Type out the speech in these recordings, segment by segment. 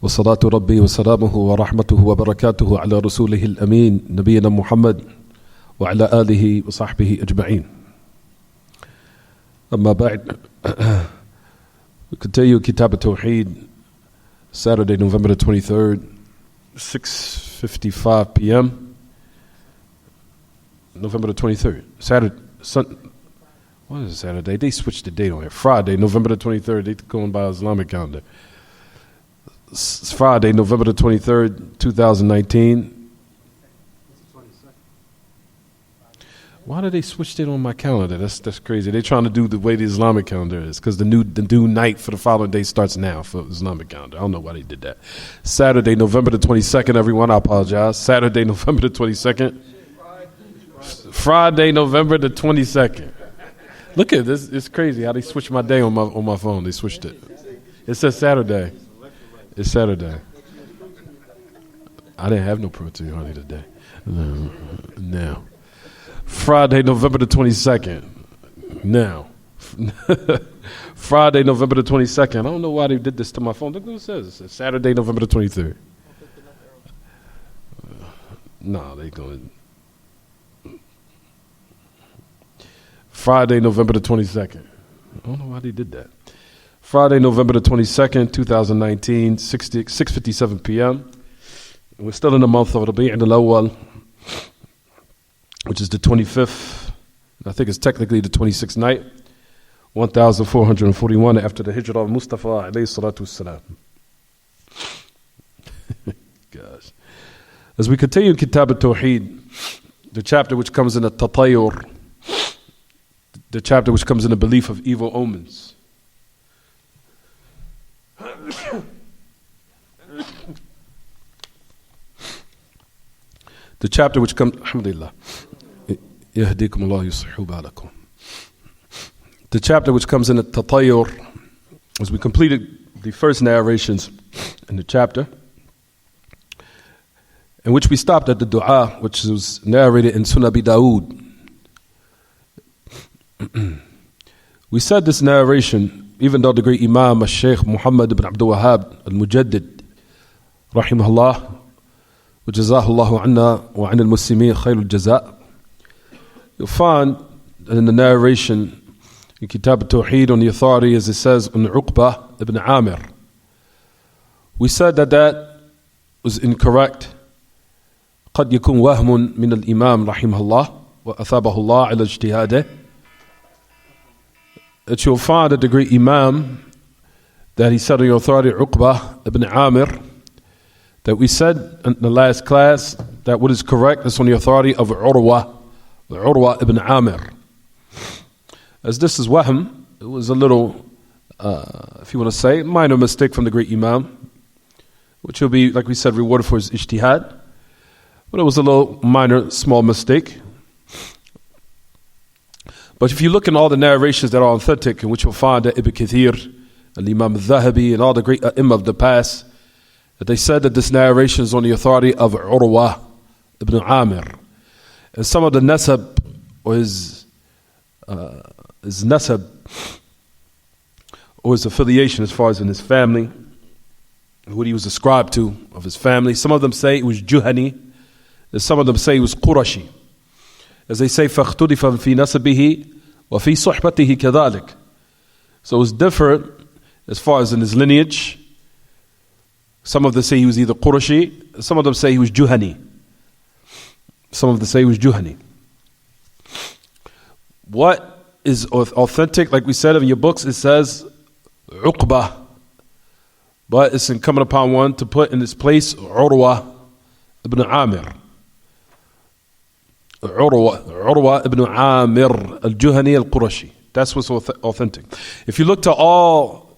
وصلاة ربي وسلامه ورحمته وبركاته على رسوله الأمين نبينا محمد وعلى آله وصحبه أجمعين. أما بعد, we continue Kitaab At-Tawheed, Saturday, November the 23rd, 6:55 p.m. November the 23rd. What is Saturday? They switched the date on here. Friday, November the 23rd. They're going by Islamic calendar. It's Friday, November the 23rd, 2019. Why did they switch it on my calendar? That's crazy. They're trying to do the way the Islamic calendar is, because the new night for the following day starts now for Islamic calendar. I don't know why they did that. Saturday, November the 22nd, everyone. I apologize. Saturday, November the 22nd. Friday, November the 22nd. Look at this. It's crazy how they switched my day on my phone. They switched it. It says Saturday. It's Saturday. I didn't have no protein honey today. No. Friday, November the 22nd. Now. Friday, November the 22nd. I don't know why they did this to my phone. Look what it says. It says Saturday, November the 23rd. No, they going. Friday, November the 22nd. I don't know why they did that. Friday, November the 22nd, 2019, 6:57 p.m. We're still in the month of Rabi' al-Awwal, which is the 25th. I think it's technically the 26th night, 1441 after the Hijrah of Mustafa alayhi salatu wassalam. Gosh. As we continue Kitaab At-Tawheed, the chapter which comes in At-Tawheed, the chapter which comes in the belief of evil omens. The chapter which comes, alhamdulillah, yahdikum Allah yuslihu balakum. The chapter which comes in At-Tawheed, as we completed the first narrations in the chapter, in which we stopped at the dua, which was narrated in Sunan Abi Dawood. We said this narration, even though the great Imam al-Shaykh Muhammad ibn Abdul Wahhab al-Mujaddid, rahimahullah, وجزاه عنا وعن المسلمين خير الجزاء, you'll find in the narration in Kitaab At-Tawheed on the authority, as it says on Uqba ibn Amir, we said that was incorrect. قد يكون وهم من الإمام رحمه الله وأثابه الله على اجتهاده. That you'll find that the great Imam, that he said on the authority Uqba ibn Amir, that we said in the last class that what is correct is on the authority of Urwa ibn Amir. As this is wahm, it was a little, if you want to say, minor mistake from the great Imam, which will be, like we said, rewarded for his ijtihad. But it was a little minor, small mistake. But if you look in all the narrations that are authentic, in which you'll find that Ibn Kathir, Imam al-Dhahabi, and all the great Imam of the past, that they said that this narration is on the authority of Urwa ibn Amir. And some of the nasab, or his nasab, or his affiliation as far as in his family, what he was ascribed to of his family, some of them say it was Juhani, and some of them say it was Qurashi. As they say, فَاخْتُلِفًا فِي نَسَبِهِ وَفِي صُحْبَتِهِ كَذَلِكَ. So it's different as far as in his lineage. Some of them say he was either Qurashi, some of them say he was Juhani. Some of them say he was Juhani. What is authentic, like we said in your books, it says Uqba. But it's incumbent upon one to put in its place Urwa ibn Amir. Urwa ibn Amir al-Juhani al-Qurashi. That's what's authentic. If you look to all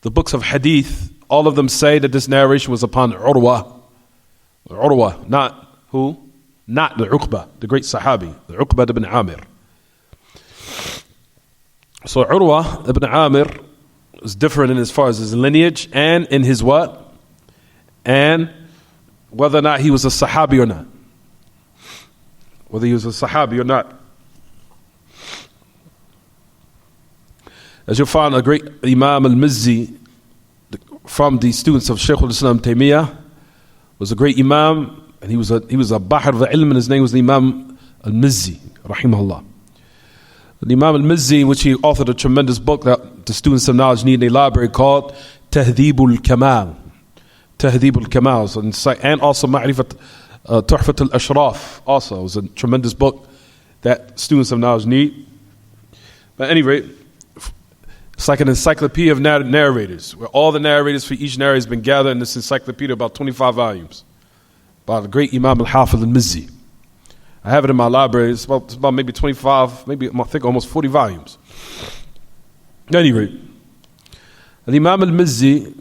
the books of hadith, all of them say that this narration was upon Urwa. Urwa, not who? Not the Uqba, the great Sahabi, the Uqba ibn Amir. So Urwa ibn Amir is different in as far as his lineage and in his what? And whether or not he was a Sahabi or not. Whether he was a Sahabi or not. As you'll find a great Imam al-Mizzi, from the students of Shaykh al-Islam Taymiyyah, was a great Imam, and he was a Bahr of Ilm, and his name was the Imam al-Mizzi, rahimahullah. The Imam al-Mizzi, which he authored a tremendous book that the students of knowledge need in a library called Tahdhib al-Kamal. Tahdhib al-Kamal. And also Ma'rifat Tuhfat al-Ashraf. Also, it was a tremendous book that students of knowledge need. But at any rate, it's like an encyclopedia of narrators, where all the narrators for each narrator has been gathered in this encyclopedia, about 25 volumes, by the great Imam al-Hafiz al-Mizzi. I have it in my library. It's about maybe 25, maybe I think almost 40 volumes. At any rate, the Imam al-Mizzi,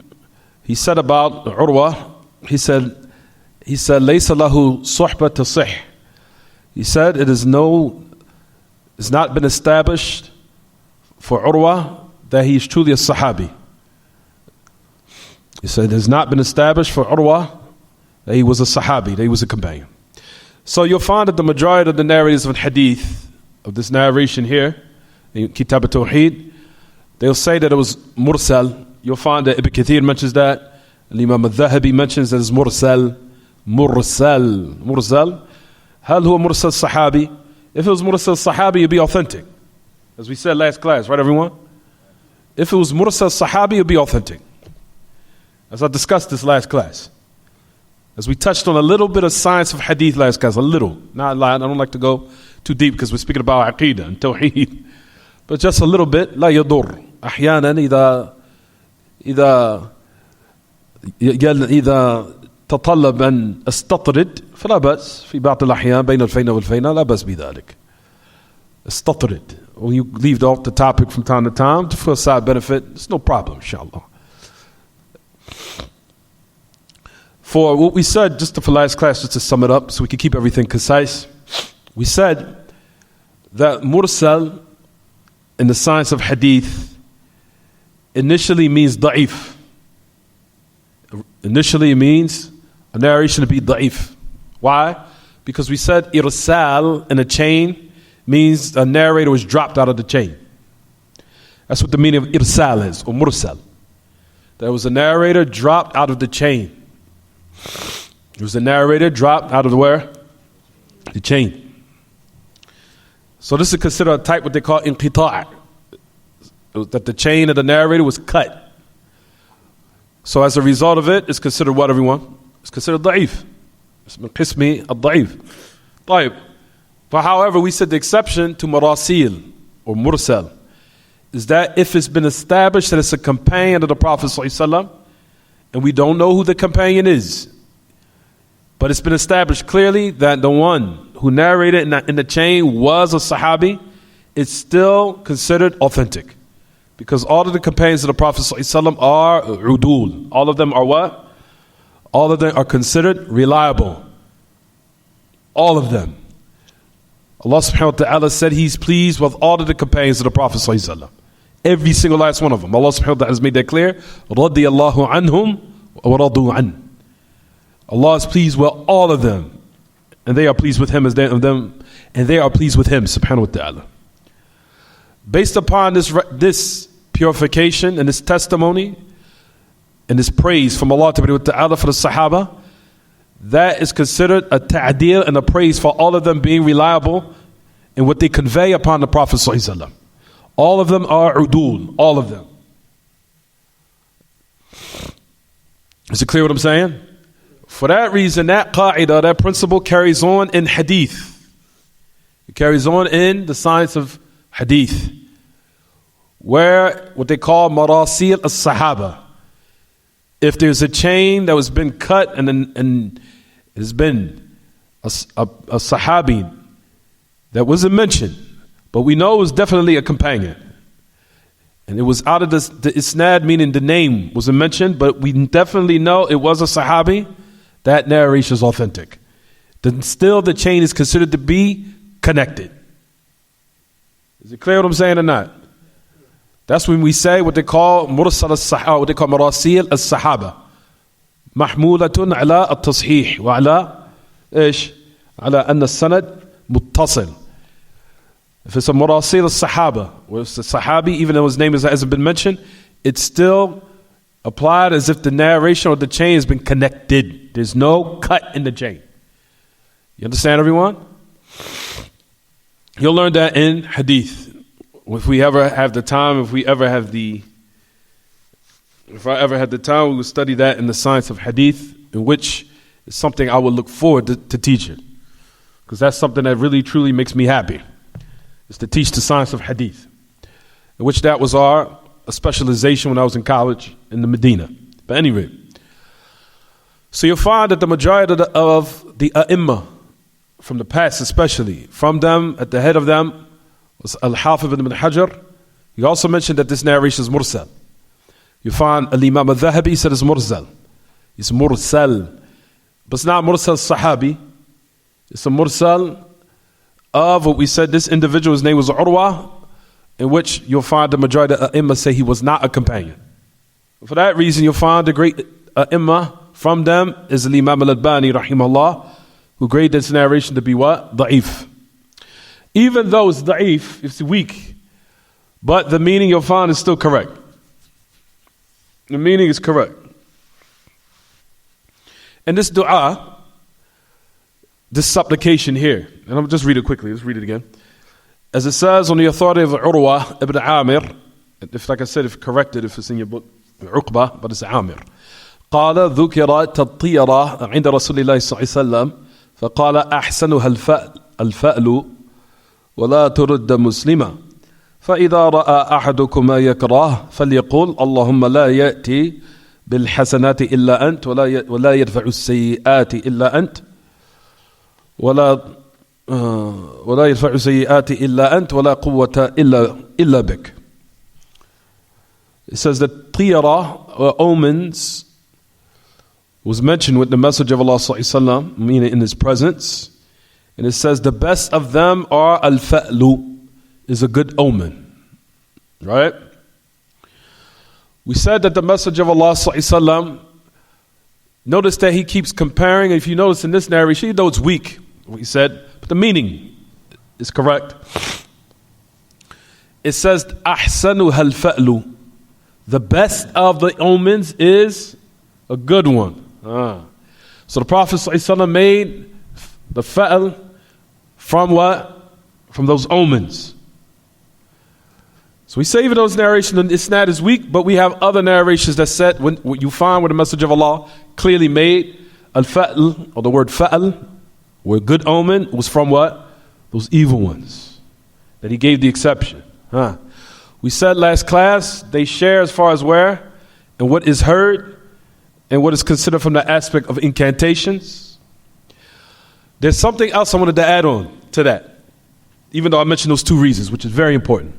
he said about Urwa, he said, "Laysa lahu suhba tasih." He said, it's not been established for Urwa that he is truly a Sahabi. He said, it has not been established for Urwa that he was a Sahabi, that he was a companion. So you'll find that the majority of the narrators of Hadith, of this narration here, in Kitaab At-Tawheed, they'll say that it was Mursal. You'll find that Ibn Kathir mentions that, and Imam al-Dhahabi mentions that it's Mursal. Hal huwa Mursal Sahabi? If it was Mursal Sahabi, it'd be authentic. As we said last class, right everyone? If it was Mursal Sahabi, it'd be authentic. As I discussed this last class. As we touched on a little bit of science of hadith last class, a little, not a lot. I don't like to go too deep because we're speaking about Aqidah and Tawheed. But just a little bit, لا يضر. أحيانا إذا تطلب أن أستطرد فلا بأس في بعض الأحيان بين الفينة والفينة لا بأس بذلك. استطرد. When you leave off the topic from time to time for a side benefit, it's no problem, inshallah. For what we said, just for last class, just to sum it up so we can keep everything concise, we said that Mursal in the science of hadith initially means da'if. Initially it means a narration to be da'if. Why? Because we said irsal in a chain means a narrator was dropped out of the chain. That's what the meaning of irsal is, or mursal. There was a narrator dropped out of the chain. There was a narrator dropped out of the where? The chain. So this is considered a type what they call inqita'. That the chain of the narrator was cut. So as a result of it, it's considered what, everyone? It's considered da'if. It's min qismi ad-da'if. طيب. But however, we said the exception to marasil or mursal is that if it's been established that it's a companion of the Prophet ﷺ, and we don't know who the companion is, but it's been established clearly that the one who narrated in the chain was a Sahabi, it's still considered authentic. Because all of the companions of the Prophet ﷺ are udul. All of them are what? All of them are considered reliable. All of them. Allah subhanahu wa ta'ala said He's pleased with all of the companions of the Prophet ﷺ. Every single last one of them. Allah subhanahu wa ta'ala has made that clear. رَضِيَ اللَّهُ عَنْهُمْ وَرَضُوا عَنْهُ. Allah is pleased with all of them. And they are pleased with Him as they of them. And they are pleased with Him subhanahu wa ta'ala. Based upon this purification and this testimony and this praise from Allah ta'ala for the Sahaba, that is considered a ta'dil and a praise for all of them being reliable in what they convey upon the Prophet ﷺ. All of them are udul, all of them. Is it clear what I'm saying? For that reason, that qa'idah, that principle carries on in hadith. It carries on in the science of hadith, where what they call marasil as-sahaba. If there's a chain that has been cut and it has been a sahabi that wasn't mentioned, but we know it was definitely a companion. And it was out of the isnad, meaning the name wasn't mentioned, but we definitely know it was a sahabi. That narration is authentic. Then still the chain is considered to be connected. Is it clear what I'm saying or not? That's when we say what they call mursal as-sahaba, what they call marasil as-sahaba. Mahmulatun ala at-tashih wa ala ايش؟ على أن السند متصل. If it's a marasil as-sahaba, where it's a sahabi, even though his name hasn't been mentioned, it's still applied as if the narration or the chain has been connected. There's no cut in the chain. You understand, everyone? You'll learn that in hadith. If we ever have the time, if I ever had the time, we would study that in the science of hadith, in which is something I would look forward to teaching. Because that's something that really, truly makes me happy, is to teach the science of hadith, in which that was a specialization when I was in college in the Medina. But anyway, so you'll find that the majority of the A'imma, from the past especially, from them, at the head of them, was Al-Hafidh ibn Hajar. He also mentioned that this narration is mursal. You find Al-Imam al-Dhahabi said it's mursal. It's mursal. But it's not mursal sahabi. It's a mursal of what we said, this individual's name was Urwa, in which you'll find the majority of A'imma say he was not a companion. For that reason, you'll find the great A'imma from them is Al-Imam al-Albani, rahimahullah, who graded this narration to be what? Da'if. Even though it's da'if, it's weak, but the meaning you'll find is still correct. The meaning is correct. And this dua, this supplication here, and I'll just read it quickly, let's read it again. As it says on the authority of Urwa ibn Amir, if like I said, if corrected, if it's in your book, Uqba, but it's Amir. قال ذكر تطيرة عند رسول الله صلى الله عليه وسلم فقال أحسنها الفأل ولا ترد مسلما فإذا رأى أحدكم ما يكره فليقول اللهم لا يأتي بالحسنات إلا أنت ولا يدفع السيئات إلا أنت ولا يدفع السيئات إلا أنت ولا قوة إلا بك. It says that tiyara, or omens, was mentioned with the message of Allah sallallahu alaihi wasallam, meaning in his presence. And it says the best of them are al-fa'lu, is a good omen. Right? We said that the message of Allah sallallahu alaihi wasallam, notice that he keeps comparing. If you notice in this narration, you know it's weak, what he said, but the meaning is correct. It says ahsanuha al-fa'lu, the best of the omens is a good one. So the Prophet ﷺ made the fa'al from what? From those omens. So we say even those narrations, and isnad is weak, but we have other narrations that said, when what you find where the message of Allah clearly made al-fa'al, or the word fa'al, where good omen was from what? Those evil ones. That he gave the exception. We said last class, they share as far as where and what is heard and what is considered from the aspect of incantations. There's something else I wanted to add on to that, even though I mentioned those two reasons, which is very important.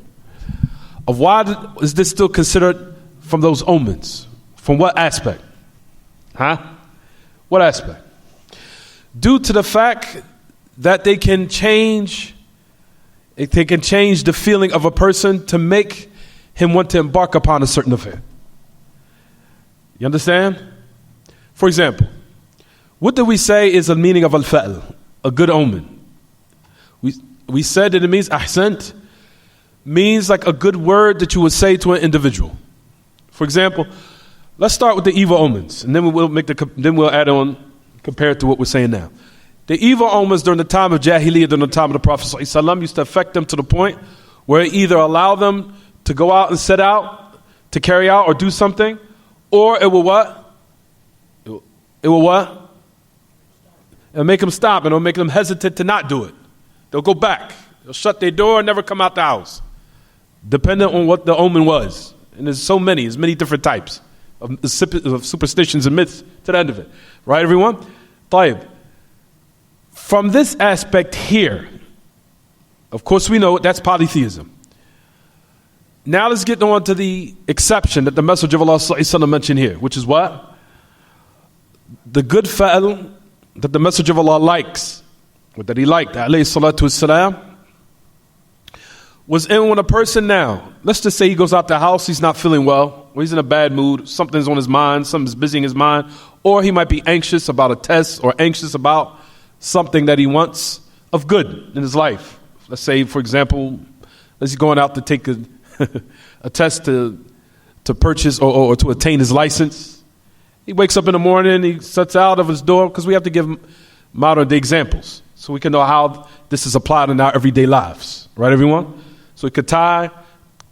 Of why is this still considered from those omens? From what aspect? What aspect? Due to the fact that they can change the feeling of a person to make him want to embark upon a certain affair. You understand? For example, what do we say is the meaning of al-fa'l, a good omen? We said that it means ahsant, means like a good word that you would say to an individual. For example, let's start with the evil omens, and then we'll add on, compare it to what we're saying now. The evil omens during the time of Jahiliyyah, during the time of the Prophet ﷺ, used to affect them to the point where it either allow them to go out and set out, to carry out or do something, or it will what? It will what? It'll make them stop, and it'll make them hesitant to not do it. They'll go back. They'll shut their door and never come out the house, depending on what the omen was. And there's many different types of superstitions and myths to the end of it. Right, everyone? طيب. From this aspect here, of course we know that's polytheism. Now let's get on to the exception that the Messenger of Allah ﷺ mentioned here, which is what? The good fa'al that the Messenger of Allah likes, or that he liked, alayhi salatu wassalam, was in when a person now, let's just say he goes out the house, he's not feeling well, or he's in a bad mood, something's on his mind, something's busy in his mind, or he might be anxious about a test, or anxious about something that he wants of good in his life. Let's say, for example, he's going out to take a test to to purchase or to attain his license. He wakes up in the morning, he sets out of his door, because we have to give modern day examples so we can know how this is applied in our everyday lives. Right, everyone? So we could tie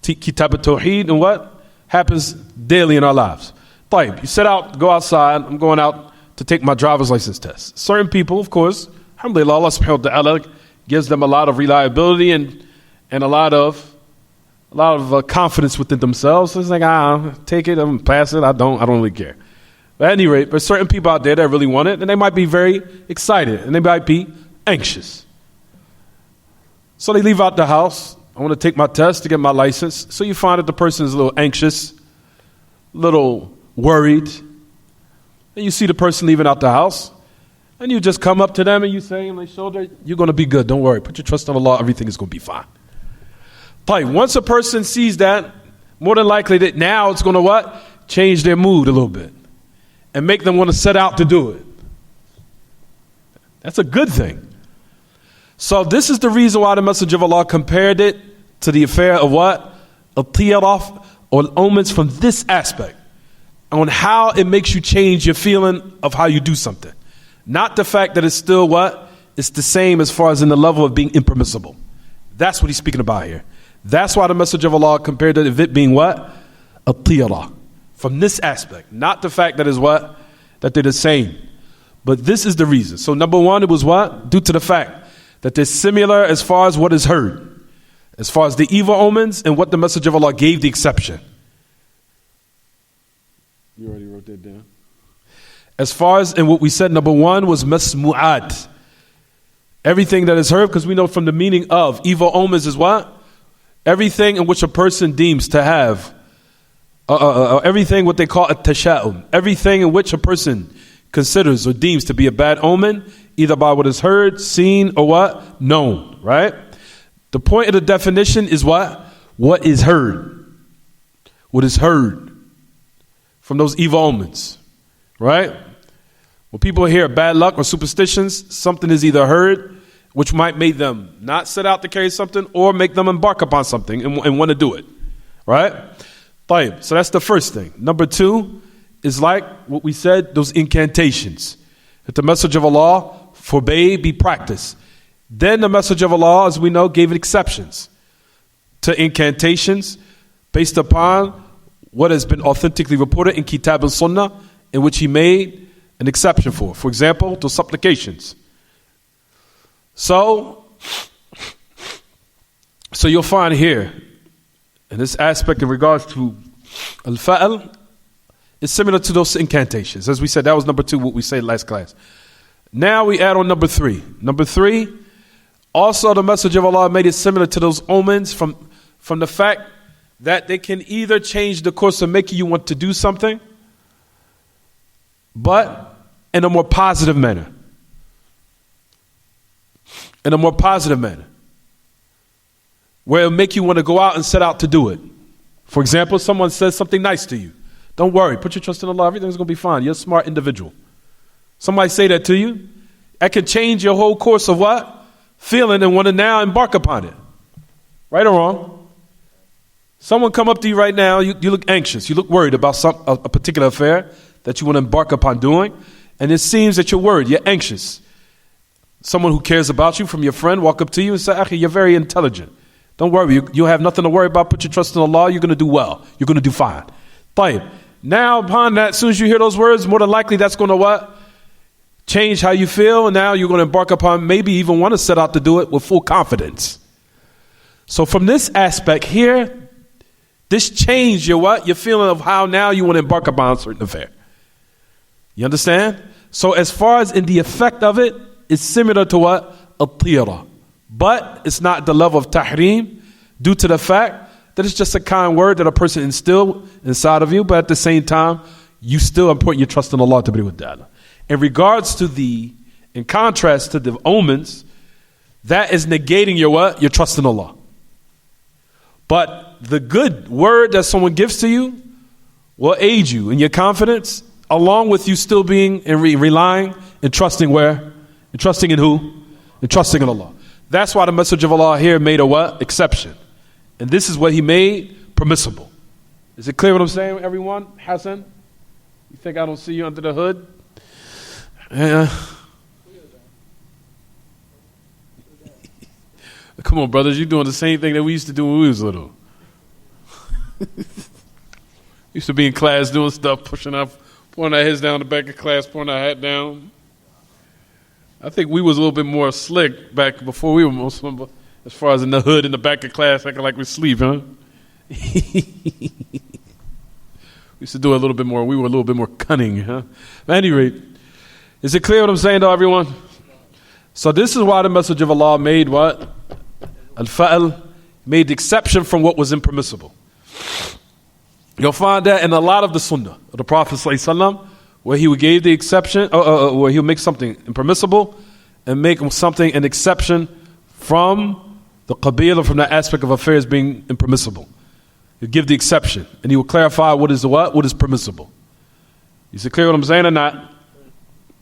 Kitaab At-Tawheed and what happens daily in our lives. Tayyib, you set out, go outside. I'm going out to take my driver's license test. Certain people, of course, alhamdulillah, Allah subhanahu wa ta'ala gives them a lot of reliability and a lot of confidence within themselves. So it's like, take it, I'm pass it. I don't really care. But at any rate, there's certain people out there that really want it, and they might be very excited, and they might be anxious. So they leave out the house. I want to take my test to get my license. So you find that the person is a little anxious, a little worried. And you see the person leaving out the house, and you just come up to them and you say on their shoulder, you're going to be good, don't worry. Put your trust in Allah, everything is going to be fine. But once a person sees that, more than likely that now it's going to what? Change their mood a little bit and make them want to set out to do it. That's a good thing. So this is the reason why the Messenger of Allah compared it to the affair of what? Al-Tiyaraf, or omens, from this aspect, on how it makes you change your feeling of how you do something. Not the fact that it's still what? It's the same as far as in the level of being impermissible. That's what he's speaking about here. That's why the Messenger of Allah compared it to it being what? Al-Tiyaraf. From this aspect. Not the fact that is what? That they're the same. But this is the reason. So number one, it was what? Due to the fact that they're similar as far as what is heard, as far as the evil omens and what the Messenger of Allah gave the exception. You already wrote that down. As far as, and what we said, number one was masmu'at. Everything that is heard, because we know from the meaning of evil omens is what? Everything in which a person deems to have, everything what they call a tasha'um. Everything in which a person considers or deems to be a bad omen, either by what is heard, seen, or what? Known, right? The point of the definition is what? What is heard. What is heard from those evil omens, right? When people hear bad luck or superstitions, something is either heard, which might make them not set out to carry something, or make them embark upon something and want to do it, right? Tayyib. So that's the first thing. Number two is like what we said, those incantations that the Messenger of Allah forbade be practiced. Then the Messenger of Allah, as we know, gave exceptions to incantations based upon what has been authentically reported in Kitaab and Sunnah, in which he made an exception for. For example, the supplications. So you'll find here, in this aspect in regards to al-fa'al, it's similar to those incantations. As we said, that was number two, what we said last class. Now we add on number three. Number three, also the Messenger of Allah made it similar to those omens from the fact that they can either change the course of making you want to do something, but in a more positive manner. In a more positive manner. Where it'll make you want to go out and set out to do it. For example, someone says something nice to you. Don't worry, put your trust in Allah, everything's going to be fine. You're a smart individual. Somebody say that to you, that can change your whole course of what? Feeling and want to now embark upon it. Right or wrong? Someone come up to you right now, you look anxious, you look worried about a particular affair that you want to embark upon doing, and it seems that you're worried, you're anxious. Someone who cares about you, from your friend, walk up to you and say, Akhi, you're very intelligent. Don't worry, you have nothing to worry about, put your trust in Allah, you're going to do well, you're going to do fine. Tayyib. Now upon that, as soon as you hear those words, more than likely that's going to what? Change how you feel, and now you're going to embark upon, maybe even want to set out to do it with full confidence. So from this aspect here, this changed your what? Your feeling of how now you want to embark upon a certain affair. You understand? So as far as in the effect of it, it's similar to what? Al-Tira. But it's not the level of tahreem, due to the fact that it's just a kind word that a person instilled inside of you, but at the same time, you still are putting your trust in Allah to be with that. In regards to in contrast to the omens, that is negating your what? Your trust in Allah. But the good word that someone gives to you will aid you in your confidence, along with you still being and relying and trusting where? And trusting in who? And trusting in Allah. That's why the Messenger of Allah here made a what? Exception. And this is what he made permissible. Is it clear what I'm saying, everyone? Hassan? You think I don't see you under the hood? Yeah. Come on, brothers. You're doing the same thing that we used to do when we was little. Used to be in class doing stuff, pushing up, pouring our heads down the back of class, pouring our hat down. I think we was a little bit more slick back before we were Muslim, as far as in the hood, in the back of class, acting like we sleep, huh? We used to do a little bit more. We were a little bit more cunning, huh? At any rate, is it clear what I'm saying to everyone? So this is why the message of Allah made what? Al-Fa'al, made the exception from what was impermissible. You'll find that in a lot of the sunnah of the Prophet ﷺ, where he would give the exception, where he would make something impermissible and make something an exception from the qabil, or from the aspect of affairs being impermissible. He'll give the exception and he will clarify what is permissible. Is it clear what I'm saying or not?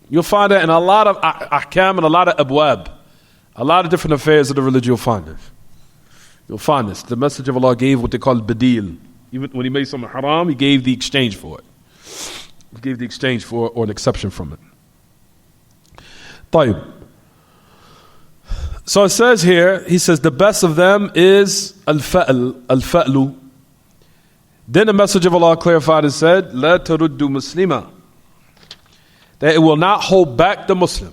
You'll find that in a lot of ahkam and a lot of abwab, a lot of different affairs of the religion. You'll find this. You'll find this. The message of Allah gave what they call badil. Even when he made something haram, he gave the exchange for it. He gave the exchange for it, or an exception from it. طيب. So it says here, he says the best of them is al-fa'lu. Then the message of Allah clarified and said, لا ترد مسلما, that it will not hold back the Muslim.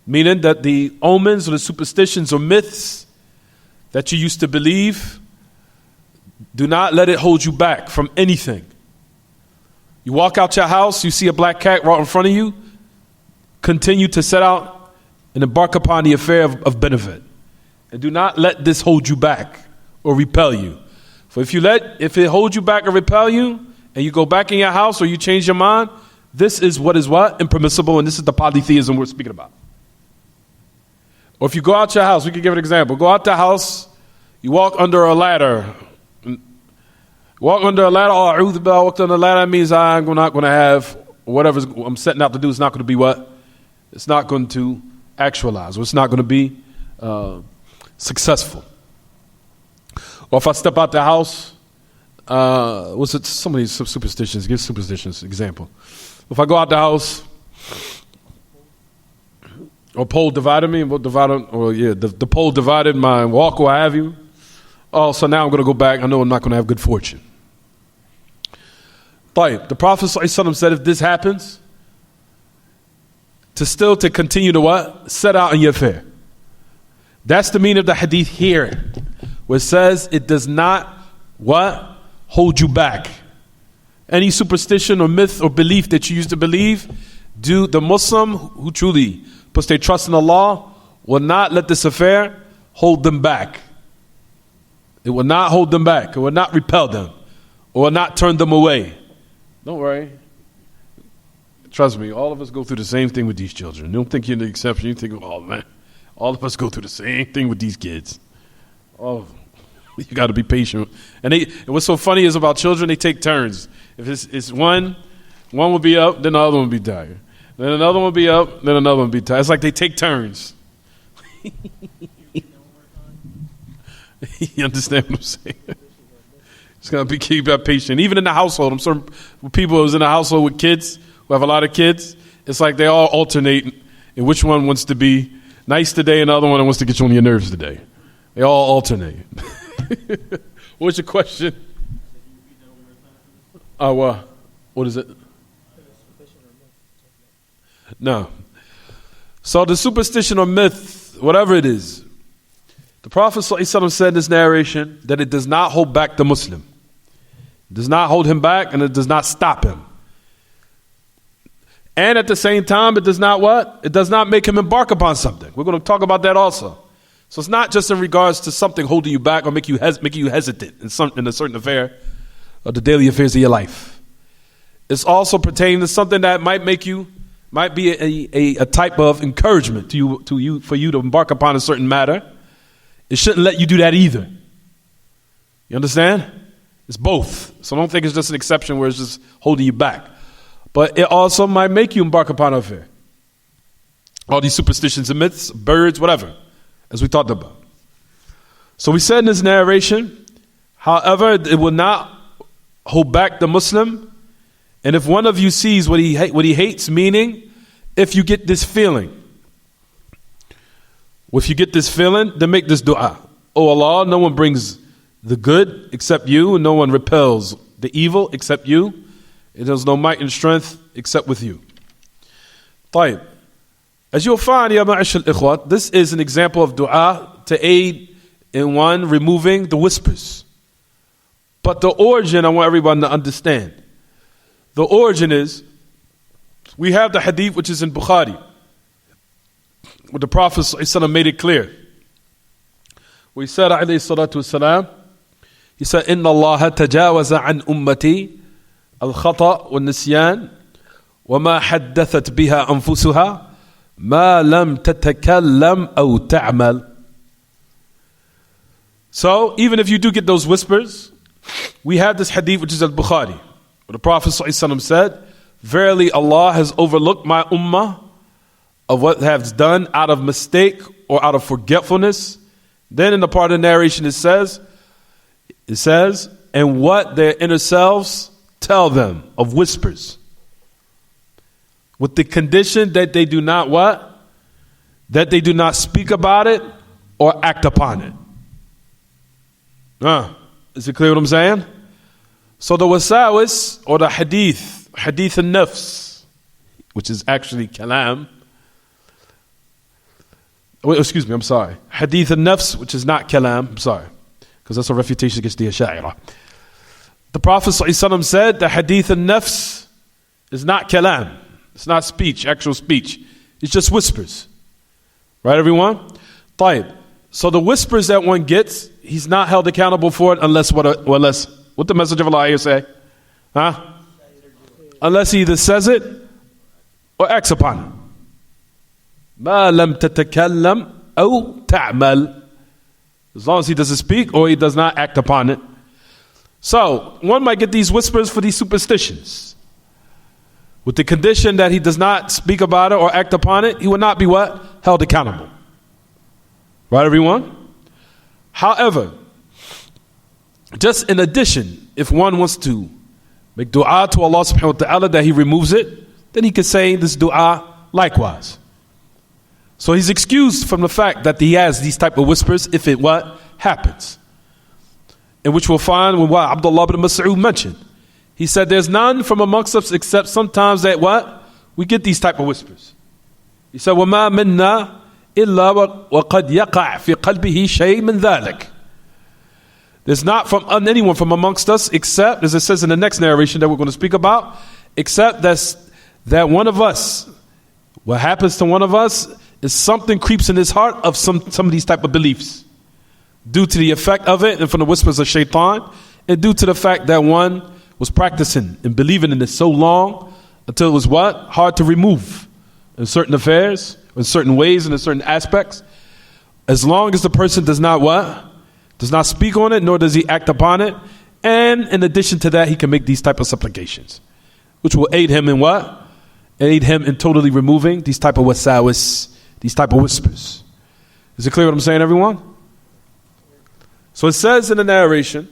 Meaning that the omens or the superstitions or myths that you used to believe, do not let it hold you back from anything. You walk out your house, you see a black cat right in front of you, continue to set out and embark upon the affair of benefit. And do not let this hold you back or repel you. For if it holds you back or repel you, and you go back in your house or you change your mind, this is what? Impermissible, and this is the polytheism we're speaking about. Or if you go out your house, we can give an example. Go out the house, you walk under a ladder. Walk under a ladder, walked under a ladder, that means I'm not going to have whatever I'm setting out to do. It's not going to be what? It's not going to actualize, or it's not going to be successful. Or if I step out the house, what's it? Some of these superstitions, give superstitions example. If I go out the house, or pole divided me, the pole divided my walk, or what have you. Oh, so now I'm going to go back. I know I'm not going to have good fortune. The Prophet ﷺ said, if this happens, to continue to what? Set out in your affair. That's the meaning of the hadith here, where it says it does not what? Hold you back. Any superstition or myth or belief that you used to believe, the Muslim who truly puts their trust in Allah will not let this affair hold them back. It will not hold them back. It will not repel them. Or will not turn them away. Don't worry. Trust me, all of us go through the same thing with these children. You don't think you're the exception. You think, oh man, all of us go through the same thing with these kids. Oh, you got to be patient. And what's so funny is about children, they take turns. If it's one will be up, then the other one will be tired. Then another one will be up, then another one will be tired. It's like they take turns. You understand what I'm saying? It's got to keep that patient. Even in the household, I'm certain people who's in a household with kids, who have a lot of kids, it's like they all alternate in which one wants to be nice today and the other one wants to get you on your nerves today. They all alternate. What's your question? What is it? No. So the superstition or myth, whatever it is, the Prophet ﷺ said in this narration that it does not hold back the Muslim. It does not hold him back, and it does not stop him. And at the same time, it does not what? It does not make him embark upon something. We're going to talk about that also. So it's not just in regards to something holding you back or making you hesitant in a certain affair or the daily affairs of your life. It's also pertaining to something that might be a type of encouragement to you for you to embark upon a certain matter. It shouldn't let you do that either. You understand? It's both. So don't think it's just an exception where it's just holding you back. But it also might make you embark upon an affair. All these superstitions and myths, birds, whatever, as we talked about. So we said in this narration, however, it will not hold back the Muslim. And if one of you sees what he hates, meaning if you get this feeling, then make this dua. Oh Allah, no one brings the good except you, and no one repels the evil except you. And there's no might and strength except with you. طيب. As you'll find, ya ma'ashal ikhwat, this is an example of dua to aid in one removing the whispers. But the origin, I want everyone to understand. The origin is, we have the hadith which is in Bukhari, where the Prophet ﷺ made it clear. We said, alayhi salatu wasalam, he said, Inna Allah tajawaza an ummati al-khata wal-nisyan wa ma haddathat biha anfusuha ma lam tatakallam aw ta'mal. So, even if you do get those whispers, we have this hadith which is al-Bukhari, where the Prophet ﷺ said, verily Allah has overlooked my ummah of what has done out of mistake or out of forgetfulness. Then in the part of the narration it says, and what their inner selves tell them of whispers, with the condition that they do not what? That they do not speak about it or act upon it. Is it clear what I'm saying? So the wasawis, or the hadith al-nafs, which is actually kalam. Excuse me, I'm sorry. Hadith al-nafs, which is not kalam, I'm sorry, because that's a refutation against the Isha'a. The Prophet ﷺ said that hadith al-nafs is not kalam. It's not speech, actual speech. It's just whispers. Right, everyone? طيب. So the whispers that one gets, he's not held accountable for it unless what the message of Allah here say? Unless he either says it or acts upon it. ما لم تتكلم أو تعمل. As long as he doesn't speak or he does not act upon it. So one might get these whispers for these superstitions, with the condition that he does not speak about it or act upon it. He will not be what? Held accountable. Right, everyone? However, just in addition, if one wants to make dua to Allah subhanahu wa ta'ala that he removes it, then he could say this dua likewise. So he's excused from the fact that he has these type of whispers if it what? Happens. In which we'll find what Abdullah ibn Mas'ud mentioned. He said there's none from amongst us except sometimes that what? We get these type of whispers. He said, وَمَا مِنَّا إِلَّا وَقَدْ يَقَعْ فِي قَلْبِهِ شَيْءٍ مِّن ذَلِكَ. There's not from anyone from amongst us except, as it says in the next narration that we're going to speak about, except that one of us, what happens to one of us is something creeps in his heart of some of these type of beliefs, due to the effect of it and from the whispers of shaitan, and due to the fact that one was practicing and believing in it so long until it was what? Hard to remove in certain affairs, in certain ways, and in certain aspects. As long as the person does not what? Does not speak on it, nor does he act upon it. And in addition to that, he can make these type of supplications, which will aid him in what? Aid him in totally removing these type of wasawis, these type of whispers. Is it clear what I'm saying, everyone? So it says in the narration,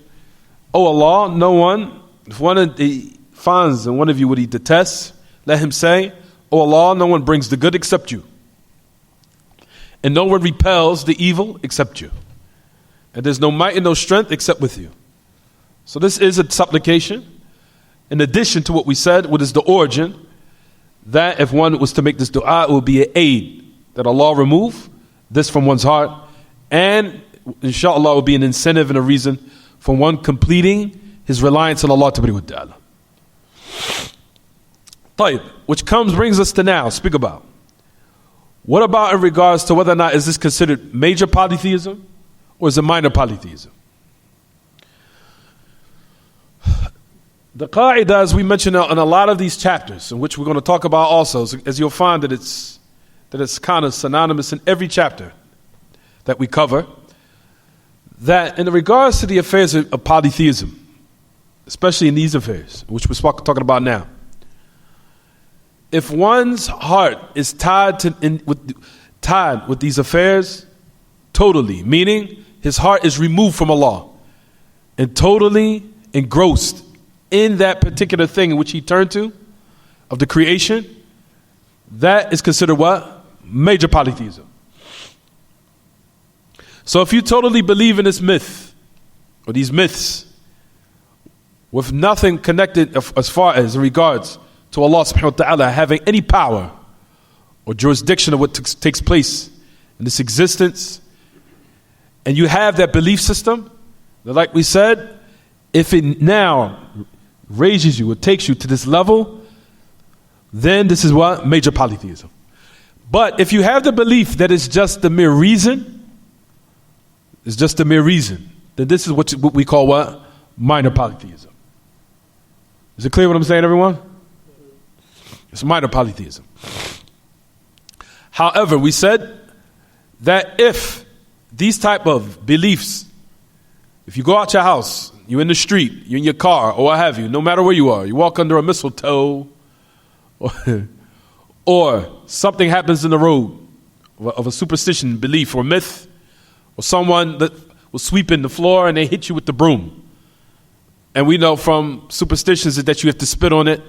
oh Allah, no one, if one of the finds in one of you what he detests, let him say, oh Allah, no one brings the good except you. And no one repels the evil except you. And there's no might and no strength except with you. So this is a supplication, in addition to what we said, what is the origin, that if one was to make this dua, it would be an aid, that Allah remove this from one's heart, and inshallah it will be an incentive and a reason for one completing his reliance on Allah ta'ala. طيب, which brings us to now, speak about. What about in regards to whether or not is this considered major polytheism or is it minor polytheism? The qa'idah, as we mentioned in a lot of these chapters, in which we're going to talk about also, as you'll find that it's kind of synonymous in every chapter that we cover, that in regards to the affairs of polytheism, especially in these affairs, which we're talking about now, if one's heart is tied with these affairs totally, meaning his heart is removed from Allah and totally engrossed in that particular thing in which he turned to, of the creation, that is considered what? Major polytheism. So if you totally believe in this myth, or these myths, with nothing connected as far as in regards to Allah subhanahu wa ta'ala having any power or jurisdiction of what takes place in this existence, and you have that belief system, that like we said, if it now raises you, it takes you to this level, then this is what? Major polytheism. But if you have the belief that it's just the mere reason, it's just the mere reason, then this is what we call what? Minor polytheism. Is it clear what I'm saying, everyone? It's minor polytheism. However, we said that if these type of beliefs, if you go out your house, you're in the street, you're in your car, or what have you, no matter where you are, you walk under a mistletoe, or something happens in the road of a superstition, belief, or myth, or someone that was sweeping the floor and they hit you with the broom. And we know from superstitions that you have to spit on it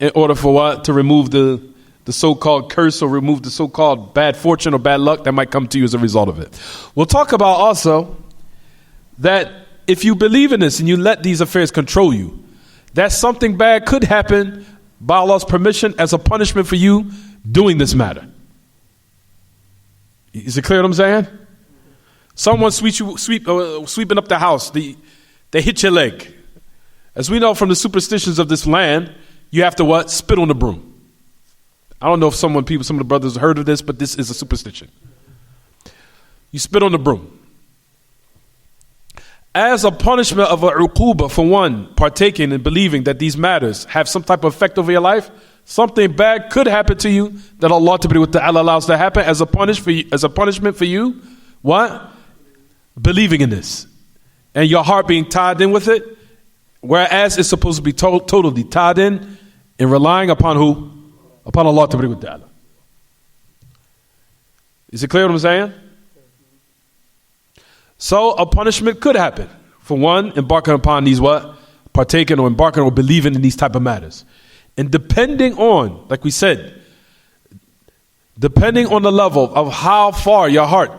in order for what? To remove the so-called curse or remove the so-called bad fortune or bad luck that might come to you as a result of it. We'll talk about also that if you believe in this and you let these affairs control you, that something bad could happen by Allah's permission as a punishment for you doing this matter. Is it clear what I'm saying? Someone sweeping up the house, they hit your leg. As we know from the superstitions of this land, you have to what? Spit on the broom. I don't know if some of the brothers have heard of this, but this is a superstition. You spit on the broom. As a punishment of a uquba for one partaking and believing that these matters have some type of effect over your life, something bad could happen to you that Allah Ta'ala allows to happen as a punishment for you. What? Believing in this. And your heart being tied in with it. Whereas it's supposed to be totally tied in and relying upon who? Upon Allah Ta'ala. Is it clear what I'm saying? So a punishment could happen for one embarking upon these what? Partaking or embarking or believing in these type of matters. And depending on, like we said, depending on the level of how far your heart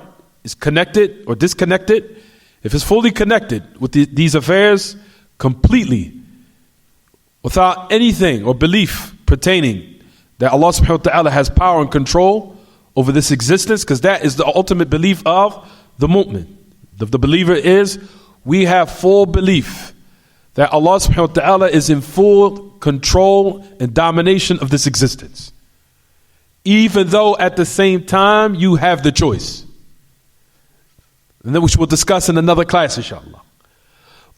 is connected or disconnected, if it's fully connected with these affairs completely, without anything or belief pertaining that Allah subhanahu wa ta'ala has power and control over this existence, because that is the ultimate belief of the mu'min. The believer is, we have full belief that Allah subhanahu wa ta'ala is in full control and domination of this existence. Even though at the same time you have the choice. And then which we'll discuss in another class, inshallah.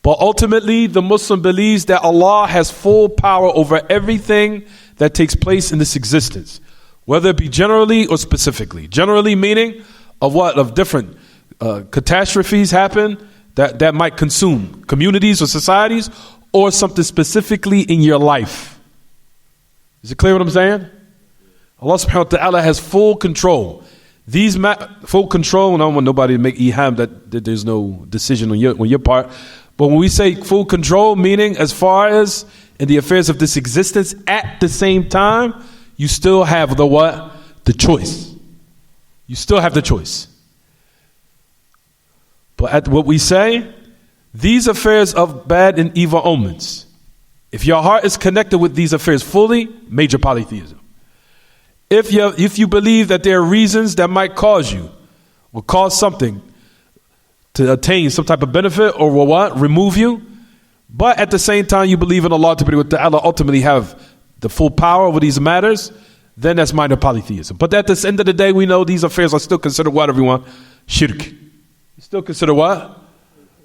But ultimately, the Muslim believes that Allah has full power over everything that takes place in this existence, whether it be generally or specifically. Generally meaning of what? Of different catastrophes happen that might consume communities or societies, or something specifically in your life. Is it clear what I'm saying? Allah subhanahu wa ta'ala has full control. Full control, and I don't want nobody to make iham that there's no decision on your part. But when we say full control, meaning as far as in the affairs of this existence, at the same time, you still have the what? The choice. You still have the choice. But at what we say, these affairs of bad and evil omens, if your heart is connected with these affairs fully, major polytheism. If you believe that there are reasons that might cause you, will cause something to attain some type of benefit, or will what? Remove you, but at the same time you believe in Allah Ta'ala ultimately have the full power over these matters, then that's minor polytheism. But at the end of the day, we know these affairs are still considered what, everyone? Shirk. Still considered what?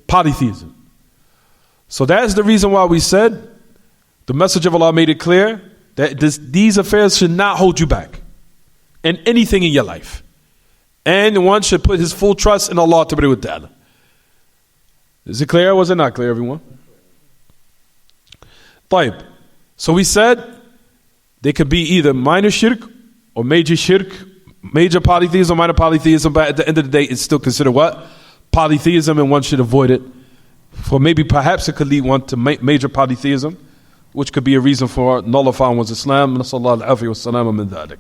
Polytheism. So that's the reason why we said the message of Allah made it clear that these affairs should not hold you back in anything in your life. And one should put his full trust in Allah Ta'ala. Is it clear or was it not clear, everyone? طيب. So we said they could be either minor shirk or major shirk, major polytheism, minor polytheism, but at the end of the day, it's still considered what? Polytheism, and one should avoid it For maybe perhaps it could lead one to major polytheism, which could be a reason for nullifying one's Islam. Nasallallahu al-afiyya was-salama min dhalik.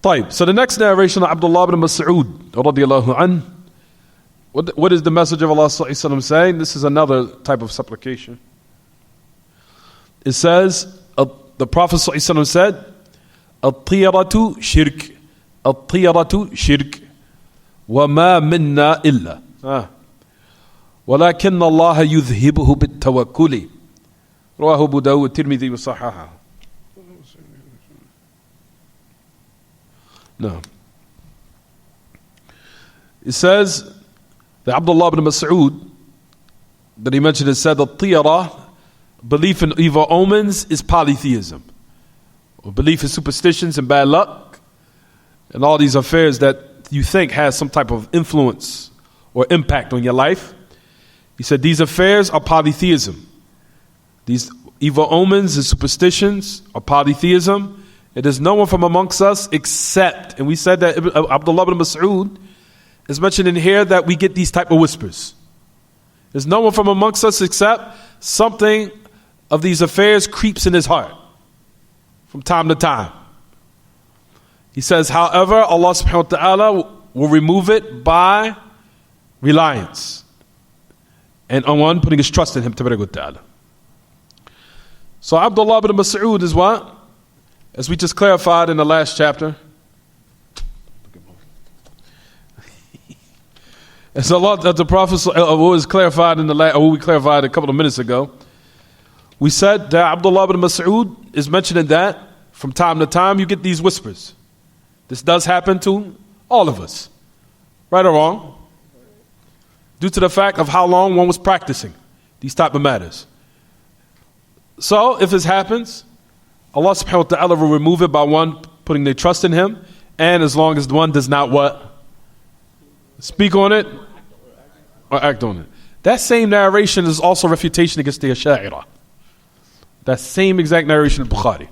طيب. So the next narration of Abdullah ibn Mas'ud radiyallahu anhu. What is the message of Allah sallallahu alaihi wasallam saying? This is another type of supplication. It says, the Prophet sallallahu alaihi wasallam said, "At-tiyaratu shirk, at-tiyaratu shirk, wa ma minna illa, walakin Allah yudhhibuhu bit-tawakkuli." Rawahu Abu Dawud, Tirmidhi, wa sahaha. No. It says that Abdullah ibn Mas'ud, that he mentioned, it said that tiyara, belief in evil omens, is polytheism. Or belief in superstitions and bad luck, and all these affairs that you think has some type of influence or impact on your life. He said these affairs are polytheism. These evil omens and superstitions are polytheism. It is no one from amongst us except, and we said that Abdullah ibn Mas'ud is mentioned in here that we get these type of whispers. There's no one from amongst us except something of these affairs creeps in his heart from time to time. He says, however, Allah subhanahu wa ta'ala will remove it by reliance and on one putting his trust in him, tabaraka wa ta'ala. So Abdullah ibn Mas'ud is what? As we just clarified in the last chapter, as the Prophet was clarified in we clarified a couple of minutes ago, we said that Abdullah ibn Mas'ud is mentioning that from time to time you get these whispers. This does happen to all of us, right or wrong, due to the fact of how long one was practicing these type of matters. So if this happens, Allah subhanahu wa ta'ala will remove it by one putting their trust in him, and as long as one does not what? Speak on it or act on it. That same narration is also refutation against the Isha'a. That same exact narration in Bukhari, where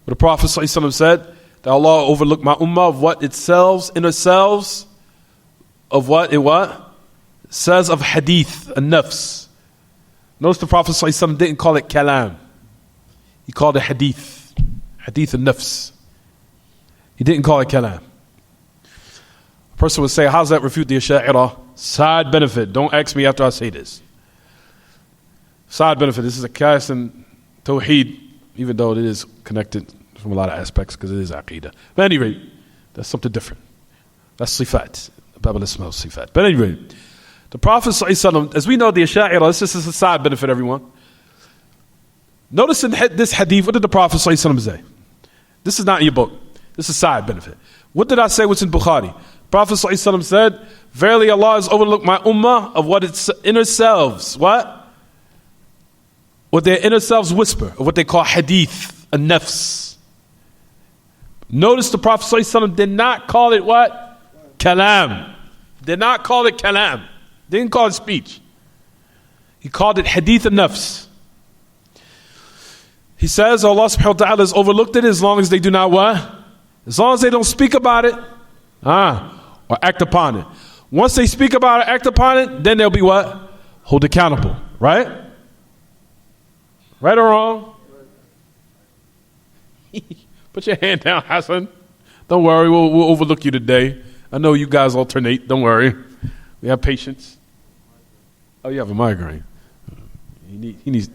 the Prophet ﷺ said that Allah overlooked my ummah of what it selves, inner selves, of what it says of hadith, a nafs. Notice the Prophet ﷺ didn't call it kalam. He called it hadith. Hadith and nafs. He didn't call it kalam. A person would say, how does that refute the Asha'ira? Side benefit. Don't ask me after I say this. Side benefit. This is a cast in Tawheed, even though it is connected from a lot of aspects because it is Aqidah. But anyway, that's something different. That's sifat. The Bible smells sifat. But anyway, the Prophet ﷺ, as we know the Asha'ira, this is a side benefit, everyone. Notice in this hadith, what did the Prophet ﷺ say? This is not in your book. This is side benefit. What did I say what's in Bukhari? Prophet ﷺ said, verily Allah has overlooked my ummah of what its inner selves, what their inner selves whisper, of what they call hadith, a nafs. Notice the Prophet ﷺ did not call it what? Kalam. Did not call it kalam. Didn't call it speech. He called it hadith and nafs. He says Allah subhanahu wa ta'ala has overlooked it as long as they do not what? As long as they don't speak about it, or act upon it. Once they speak about it, act upon it, then they'll be what? Hold accountable. Right? Right or wrong? Put your hand down, Hassan. Don't worry, we'll overlook you today. I know you guys alternate. Don't worry. We have patience. Oh, you have a migraine. He needs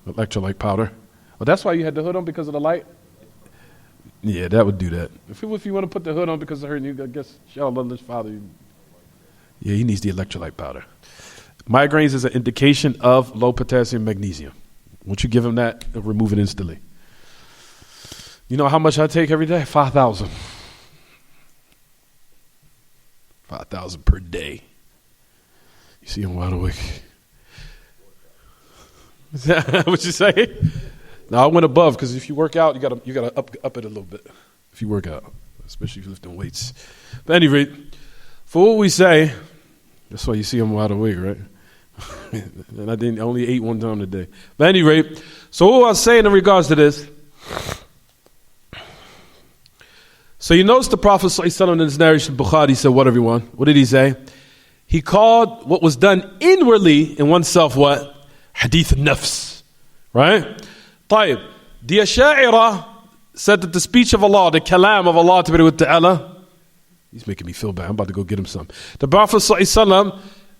electrolyte powder. Well, that's why you had the hood on, because of the light? Yeah, that would do that. If you want to put the hood on because of her, I guess, inshallah, let's father you. Yeah, he needs the electrolyte powder. Migraines is an indication of low potassium magnesium. Once you give him that, it'll remove it instantly. You know how much I take every day? 5,000. 5,000 per day. You see him wide awake. Is that what you say? Now I went above, because if you work out, you gotta up it a little bit. If you work out, especially if you're lifting weights. But at any rate, for what we say, that's why you see him wide awake, right? And I only ate one time a day. But at any rate, so what I was saying in regards to this. So you notice the Prophet ﷺ in his narration, Bukhari said, what everyone? What did he say? he called what was done inwardly in oneself what? Hadith al-nafs. Right? طيب. The Asha'ira said that the speech of Allah, the kalam of Allah Ta'ala, he's making me feel bad. I'm about to go get him some. The Prophet ﷺ,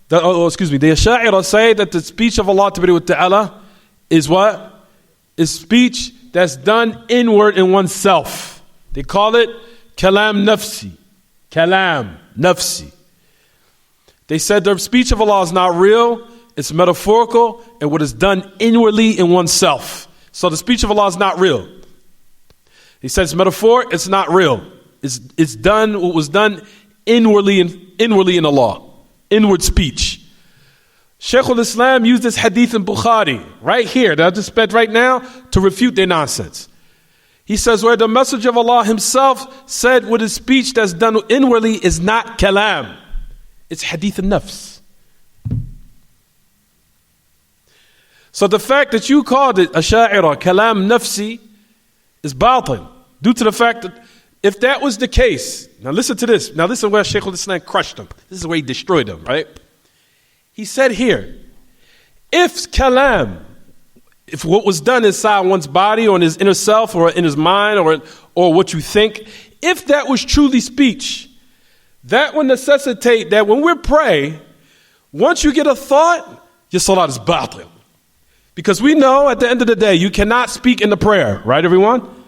the Asha'ira say that the speech of Allah Ta'ala is what? Is speech that's done inward in oneself. They call it kalam nafsi. Kalam nafsi. They said the speech of Allah is not real, it's metaphorical, and what is done inwardly in oneself. So the speech of Allah is not real. He said it's metaphor, it's not real. It's done, what was done inwardly in Allah. Inward speech. Shaykh al-Islam used this hadith in Bukhari, right here, that I just spent right now, to refute their nonsense. He says, where the Messenger of Allah himself said with his speech that's done inwardly is not kalam. It's hadith al-nafs. So the fact that you called it Asha'ira kalam nafsi is batil, due to the fact that if that was the case, now listen to this. Now listen where Shaykh al-Islam crushed them. This is where he destroyed them, right? He said here, if kalam, if what was done inside one's body or in his inner self or in his mind or what you think, if that was truly speech, that would necessitate that when we pray, once you get a thought, your salat is batil. Because we know at the end of the day, you cannot speak in the prayer, right everyone?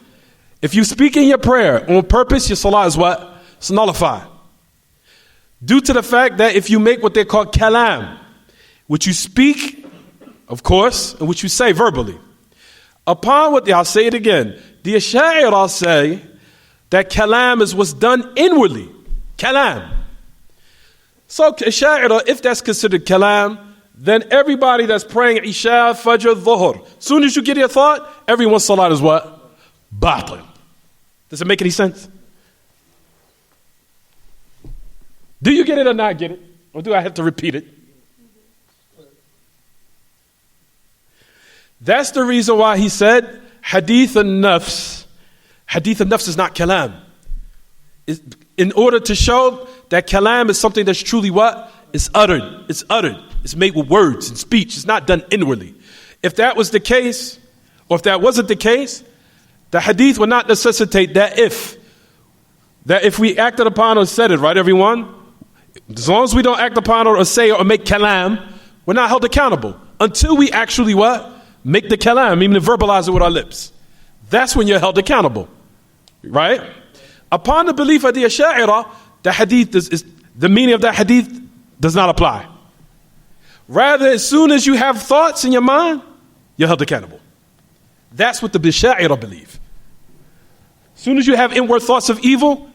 If you speak in your prayer on purpose, your salah is what? It's nullified. Due to the fact that if you make what they call kalam, which you speak, of course, and which you say verbally. Upon what, I'll say it again, the Asha'ira say that kalam is what's done inwardly. Kalam. So Asha'ira, if that's considered kalam, then everybody that's praying Isha'a, Fajr, Dhuhr, soon as you get your thought, everyone's salat is what? Batil. Does it make any sense? Do you get it or not get it? Or do I have to repeat it? That's the reason why he said hadith al-nafs. Hadith al-nafs is not kalam. In order to show that kalam is something that's truly what? It's uttered. It's uttered. It's made with words and speech. It's not done inwardly. If that was the case, or if that wasn't the case, the hadith would not necessitate that if we acted upon or said it, right everyone? As long as we don't act upon or say or make kalam, we're not held accountable. Until we actually what? Make the kalam, even to verbalize it with our lips. That's when you're held accountable. Right? Upon the belief of the Asha'ira, the hadith is the meaning of that hadith does not apply. Rather, as soon as you have thoughts in your mind, you're held accountable. That's what the Asha'ira believe. As soon as you have inward thoughts of evil,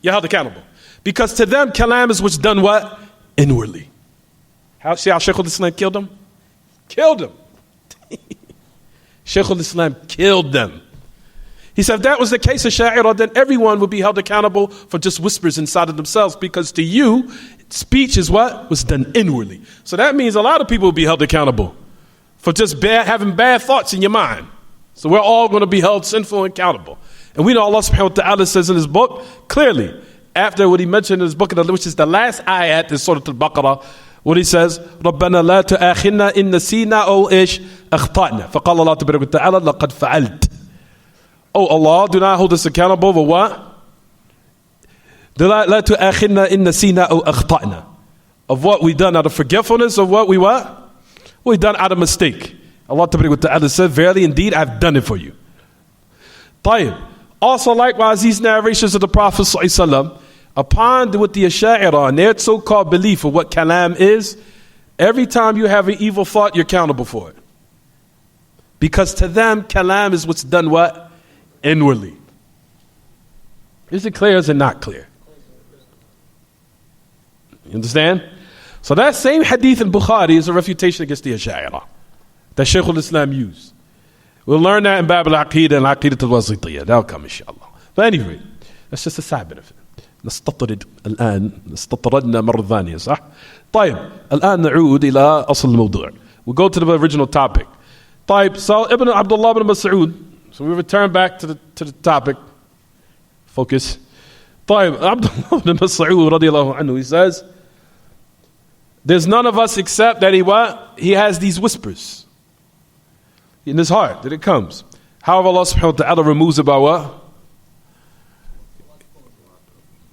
you're held accountable. Because to them, kalam is what's done what? Inwardly. See how Shaykh al-Islam killed them? Killed them. Shaykh al-Islam killed them. He said if that was the case of Sha'ira, then everyone would be held accountable for just whispers inside of themselves, because to you, speech is what? Was done inwardly. So that means a lot of people will be held accountable for just having bad thoughts in your mind. So we're all going to be held sinful and accountable. And we know Allah subhanahu wa ta'ala says in his book, clearly, after what he mentioned in his book, which is the last ayat in Surah Al-Baqarah, what he says, رَبَّنَا لَا تُؤَاخِذْنَا إِن نَسِينَا أَوْ إِيش أَخْطَأْنَا فَقَالَ اللَّهُ تَبَارَكَ وَتَعَالَى لَقَدْ فَعَلْتَ. Oh Allah, do not hold us accountable for what? لَا تُؤَاخِذْنَا إِن نَسِينَا أَوْ أَخْطَأْنَا. Of what we done out of forgetfulness, of what we what? What we done out of mistake. Allah Tabaraka wa Ta'ala said, verily indeed I've done it for you. طيب. Also likewise these narrations of the Prophet ﷺ, upon with the Asha'ira and their so-called belief of what kalam is, every time you have an evil thought, you're accountable for it. Because to them, kalam is what's done what? Inwardly. Is it clear or is it not clear? You understand? So that same hadith in Bukhari is a refutation against the Asha'ira that Shaykh al-Islam used. We'll learn that in Bab al-Aqidah and Aqidah al-Wasitiyah. That'll come inshallah. But anyway, that's just a side benefit. نستطرد الآن استطردنا مرة ثانية صح؟ طيب الآن نعود إلى أصل الموضوع. We'll go to the original topic. طيب, so Ibn Abdullah ibn Mas'ud. So we return back to the topic. Focus. طيب, Abdullah ibn Mas'ud رضي الله عنه, he says, There's none of us except that he what? He has these whispers in his heart that it comes. However, Allah subhanahu wa ta'ala removes it by what?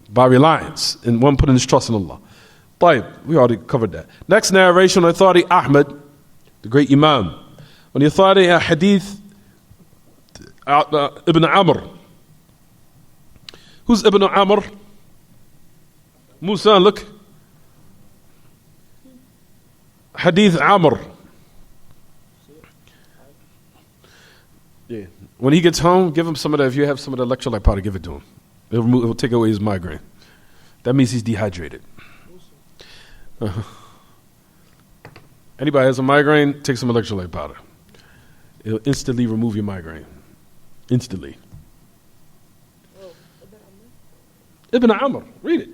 By reliance. And one putting his trust in Allah. طيب, we already covered that. Next narration on authority, Ahmad, the great Imam. On the authority, hadith, Ibn Amr. Who's Ibn Amr? Musa, look. Hadith Amr. Yeah. When he gets home, give him some of that. If you have some of the electrolyte powder, give it to him. It will take away his migraine. That means he's dehydrated. Anybody has a migraine, take some electrolyte powder. It'll instantly remove your migraine. Instantly. Ibn Amr. Read it.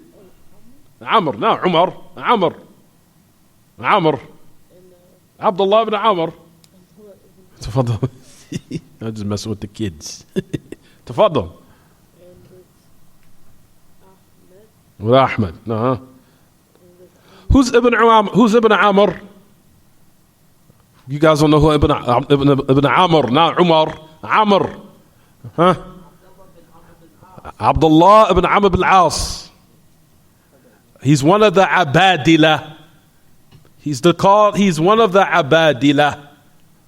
Amr. No, Umar. Amr. Amr. Abdullah ibn Amr. تفضل. I'm just messing with the kids. تفضل. With Ahmed. No. Who's Ibn Amr? You guys don't know who Ibn Amr, not Umar. Amr. Huh? Abdullah ibn Amr ibn al-As. He's one of the Abadila. He's one of the Abadila.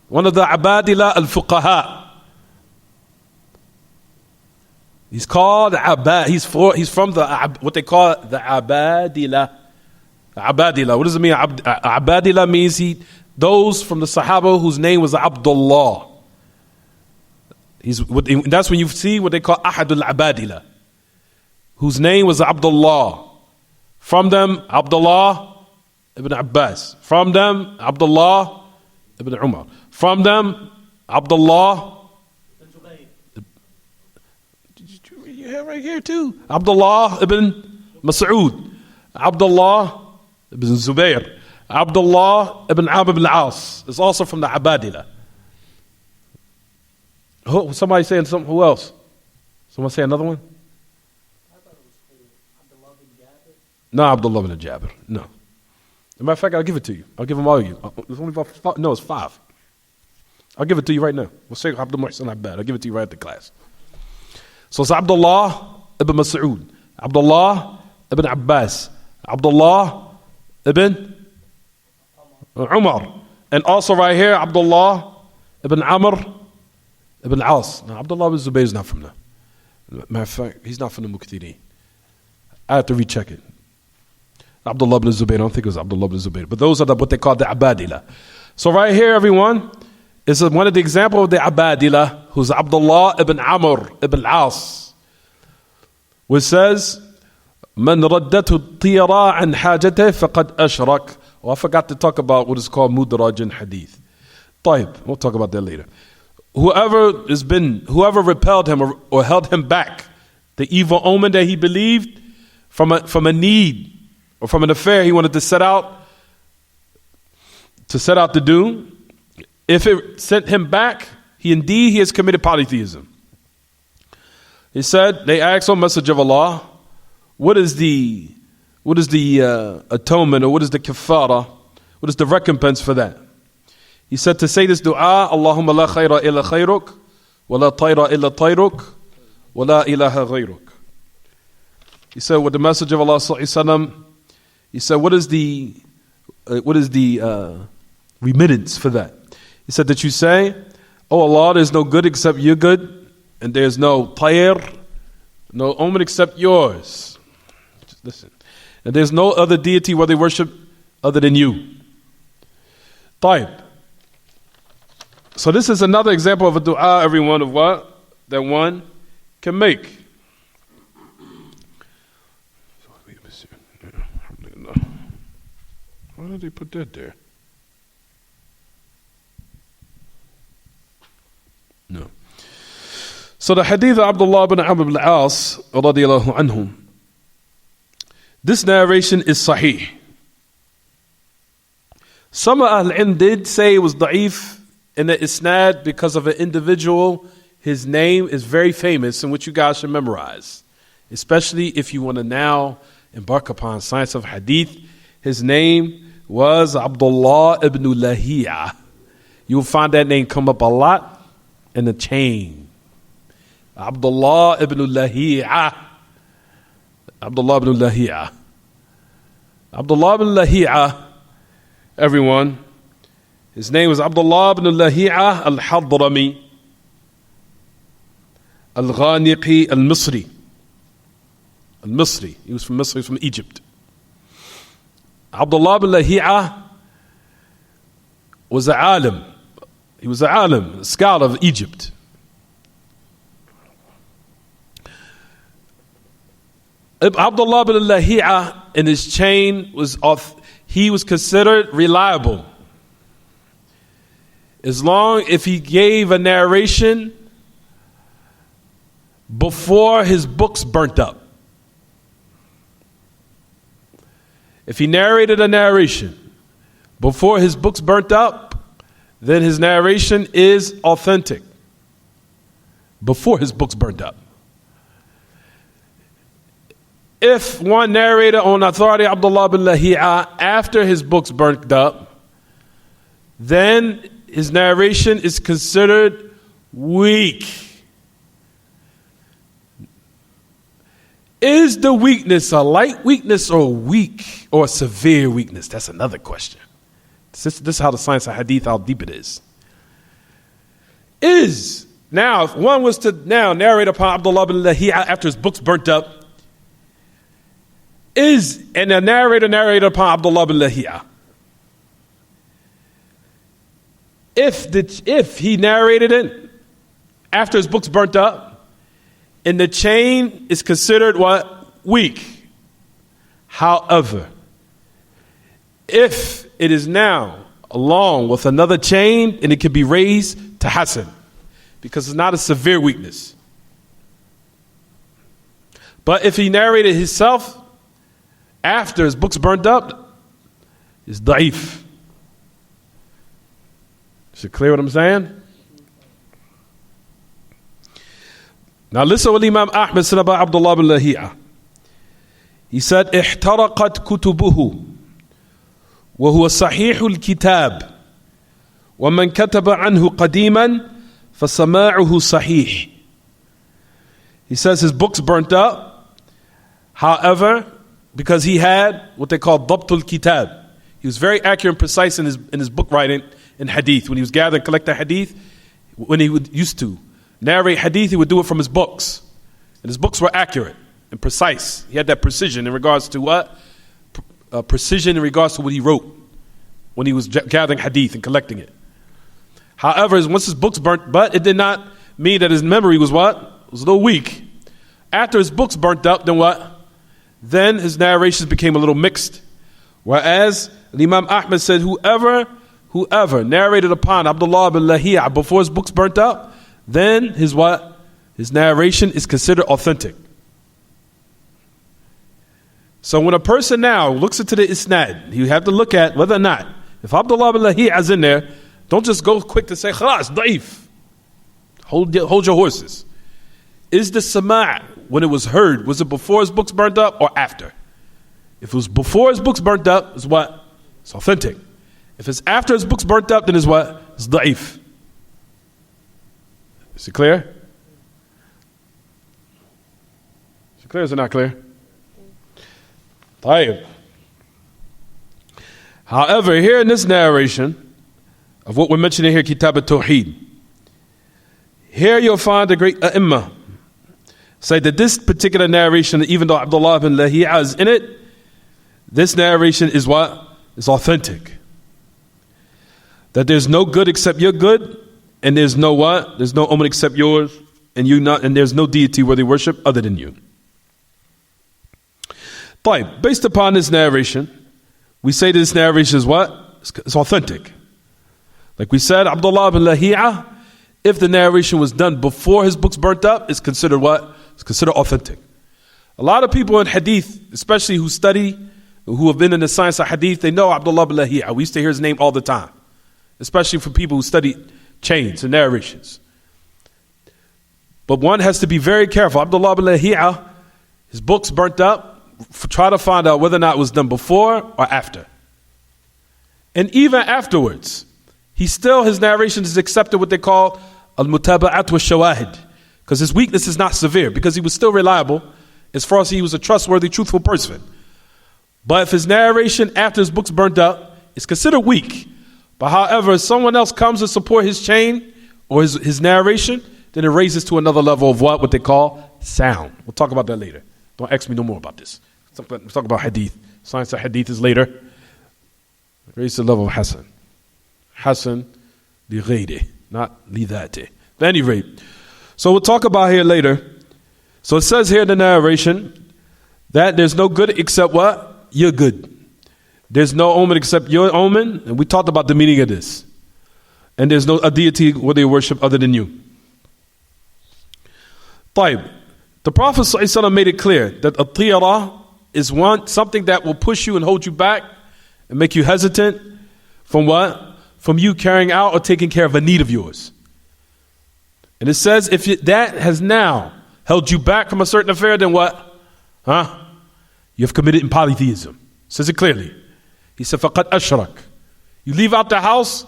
One of the Abadila al-Fuqaha. He's called Abad. He's from the what they call the Abadila. Abadila. What does it mean? Abadila means those from the Sahaba whose name was Abdullah. That's when you see what they call Ahadul Abadila, whose name was Abdullah. From them, Abdullah ibn Abbas. From them, Abdullah ibn Umar. From them, Abdullah. You have right here too. Abdullah ibn Mas'ud. Abdullah ibn Zubair. Abdullah ibn Amr ibn al-As is also from the Abadila. Somebody saying something? Who else? Someone say another one? I thought it was Abdullah bin Jabir. No, Abdullah bin Jabir. No. As a matter of fact, I'll give it to you. I'll give them all of you. There's only about five. No, it's 5. I'll give it to you right now. We'll say Abdul-Muhsin-Abbad. I'll give it to you right at the class. So it's Abdullah ibn Mas'ud, Abdullah ibn Abbas, Abdullah ibn Umar, and also right here, Abdullah ibn Amr ibn al-As. Now, Abdullah ibn Zubayr is not from there. Matter of fact, he's not from the Muqtideen. I have to recheck it. Abdullah ibn Zubayr, I don't think it was Abdullah ibn Zubayr, but those are what they call the Abadila. So right here, everyone, is one of the examples of the Abadila, who's Abdullah ibn Amr ibn al-As, which says, "Man raddatu tira an hajateh faqad ashrak." Oh, I forgot to talk about what is called mudraj in hadith. طيب, we'll talk about that later. Whoever repelled him or held him back, the evil omen that he believed from a need or from an affair he wanted to set out to do, if it sent him back, he has committed polytheism. He said, they asked, "O Messenger of Allah, what is the atonement, or what is the kafara? What is the recompense for that?" He said to say this dua, "Allahumma la khayra illa khayruk, wa la tayra illa tayruk, wa la ilaha ghayruk." He said, with the Messenger of Allah sallallahu alaihi wasallam, he said, what is the remittance for that? He said that you say, "Oh Allah, there's no good except your good, and there's no tayr, no omen except yours." Just listen. "And there's no other deity worthy worship other than you." طيب. So this is another example of a dua, everyone, of what? That one can make. Why did they put that there? No. So the hadith of Abdullah ibn Amr ibn al-As radiyallahu anhu, this narration is sahih. Some of Ahl-Ilm did say it was da'if in the isnad because of an individual. His name is very famous and which you guys should memorize, especially if you want to now embark upon science of hadith. His name was Abdullah ibn Lahi'a. You'll find that name come up a lot in the chain. Abdullah ibn Lahi'a. Abdullah ibn Lahi'a. Abdullah ibn Lahi'a, everyone, his name was Abdullah ibn Lahi'a al-Hadrami al-Ghaniqi al-Misri. Al-Misri. He was from Misri, he was from Egypt. Abdullah ibn Lahi'a was an alim. He was an alim, a scholar of Egypt. Abdullah ibn Lahi'a in his chain he was considered reliable. If he gave a narration before his books burnt up. If he narrated a narration before his books burnt up, then his narration is authentic. Before his books burnt up. If one narrated on authority Abdullah bin Lahi'a after his books burnt up, then his narration is considered weak. Is the weakness a light weakness or weak or a severe weakness? That's another question. This is how the science of hadith, how deep it is. Now, if one was to now narrate upon Abdullah bin Lahi'a after his books burnt up, and a narrator narrated upon Abdullah bin Lahi'a. If he narrated it after his books burnt up, and the chain is considered what? Weak. However, if it is now along with another chain, and it can be raised to Hasan, because it's not a severe weakness. But if he narrated himself after his books burned up, it's da'if. Is it clear what I'm saying? Now listen what Imam Ahmad said about Abdullah bin Lahi'a. He said, احترقت كتبه وهو صحيح الكتاب ومن كتب عنه قديما فسماعه صحيح. He says his books burnt up. However, because he had what they call Dabtul Kitab. He was very accurate and precise in his book writing in hadith. When he was gathering, collecting hadith, when he used to narrate hadith, he would do it from his books. And his books were accurate and precise. He had that precision in regards to what? Precision in regards to what he wrote when he was gathering hadith and collecting it. However, once his books burnt, but it did not mean that his memory was what? It was a little weak. After his books burnt up, then what? Then his narrations became a little mixed. Whereas Imam Ahmad said, whoever narrated upon Abdullah bin Lahi'a before his books burnt up, then his what? His narration is considered authentic. So when a person now looks into the isnad, you have to look at whether or not, if Abdullah bin Lahi'a is in there, don't just go quick to say, khalas, da'if. Hold your horses. Is the sama' when it was heard, was it before his books burnt up or after? If it was before his books burnt up, it's what? It's authentic. If it's after his books burnt up, then it's what? It's da'if. Is it clear? Is it clear or is it not clear? طيب. However, here in this narration of what we're mentioning here, Kitaab At-Tawheed, here you'll find the great A'imma say that this particular narration, even though Abdullah bin Lahi'a is in it, this narration is what? Is authentic. That there's no good except your good, and there's no what? There's no omen except yours, and there's no deity worthy worship other than you. But based upon this narration, we say this narration is what? It's authentic. Like we said, Abdullah bin Lahi'a, if the narration was done before his books burnt up, it's considered what? It's considered authentic. A lot of people in hadith, especially who study, who have been in the science of hadith, they know Abdullah bin Lahi'a. We used to hear his name all the time, especially for people who study chains and narrations. But one has to be very careful. Abdullah bin Lahi'a, his books burnt up, try to find out whether or not it was done before or after. And even afterwards, his narration is accepted what they call al-mutaba'at wa shawahid, because his weakness is not severe, because he was still reliable as far as he was a trustworthy, truthful person. But if his narration after his book's burnt up, it's considered weak. But however, if someone else comes to support his chain or his narration, then it raises to another level of what they call sound. We'll talk about that later. Don't ask me no more about this. Let's talk about hadith. Science of hadith is later. Raise the level of Hasan. Hasan li ghayri, not li dhati. At any rate, so we'll talk about here later. So it says here in the narration that there's no good except what? You're good. There's no omen except your omen. And we talked about the meaning of this. And there's no a deity where they worship other than you. طيب. The Prophet ﷺ made it clear that a tiyara is something that will push you and hold you back and make you hesitant from what? From you carrying out or taking care of a need of yours. And it says if that has now held you back from a certain affair, then what? You have committed polytheism. Says it clearly. He said, فَقَدْ أَشْرَكَ. You leave out the house,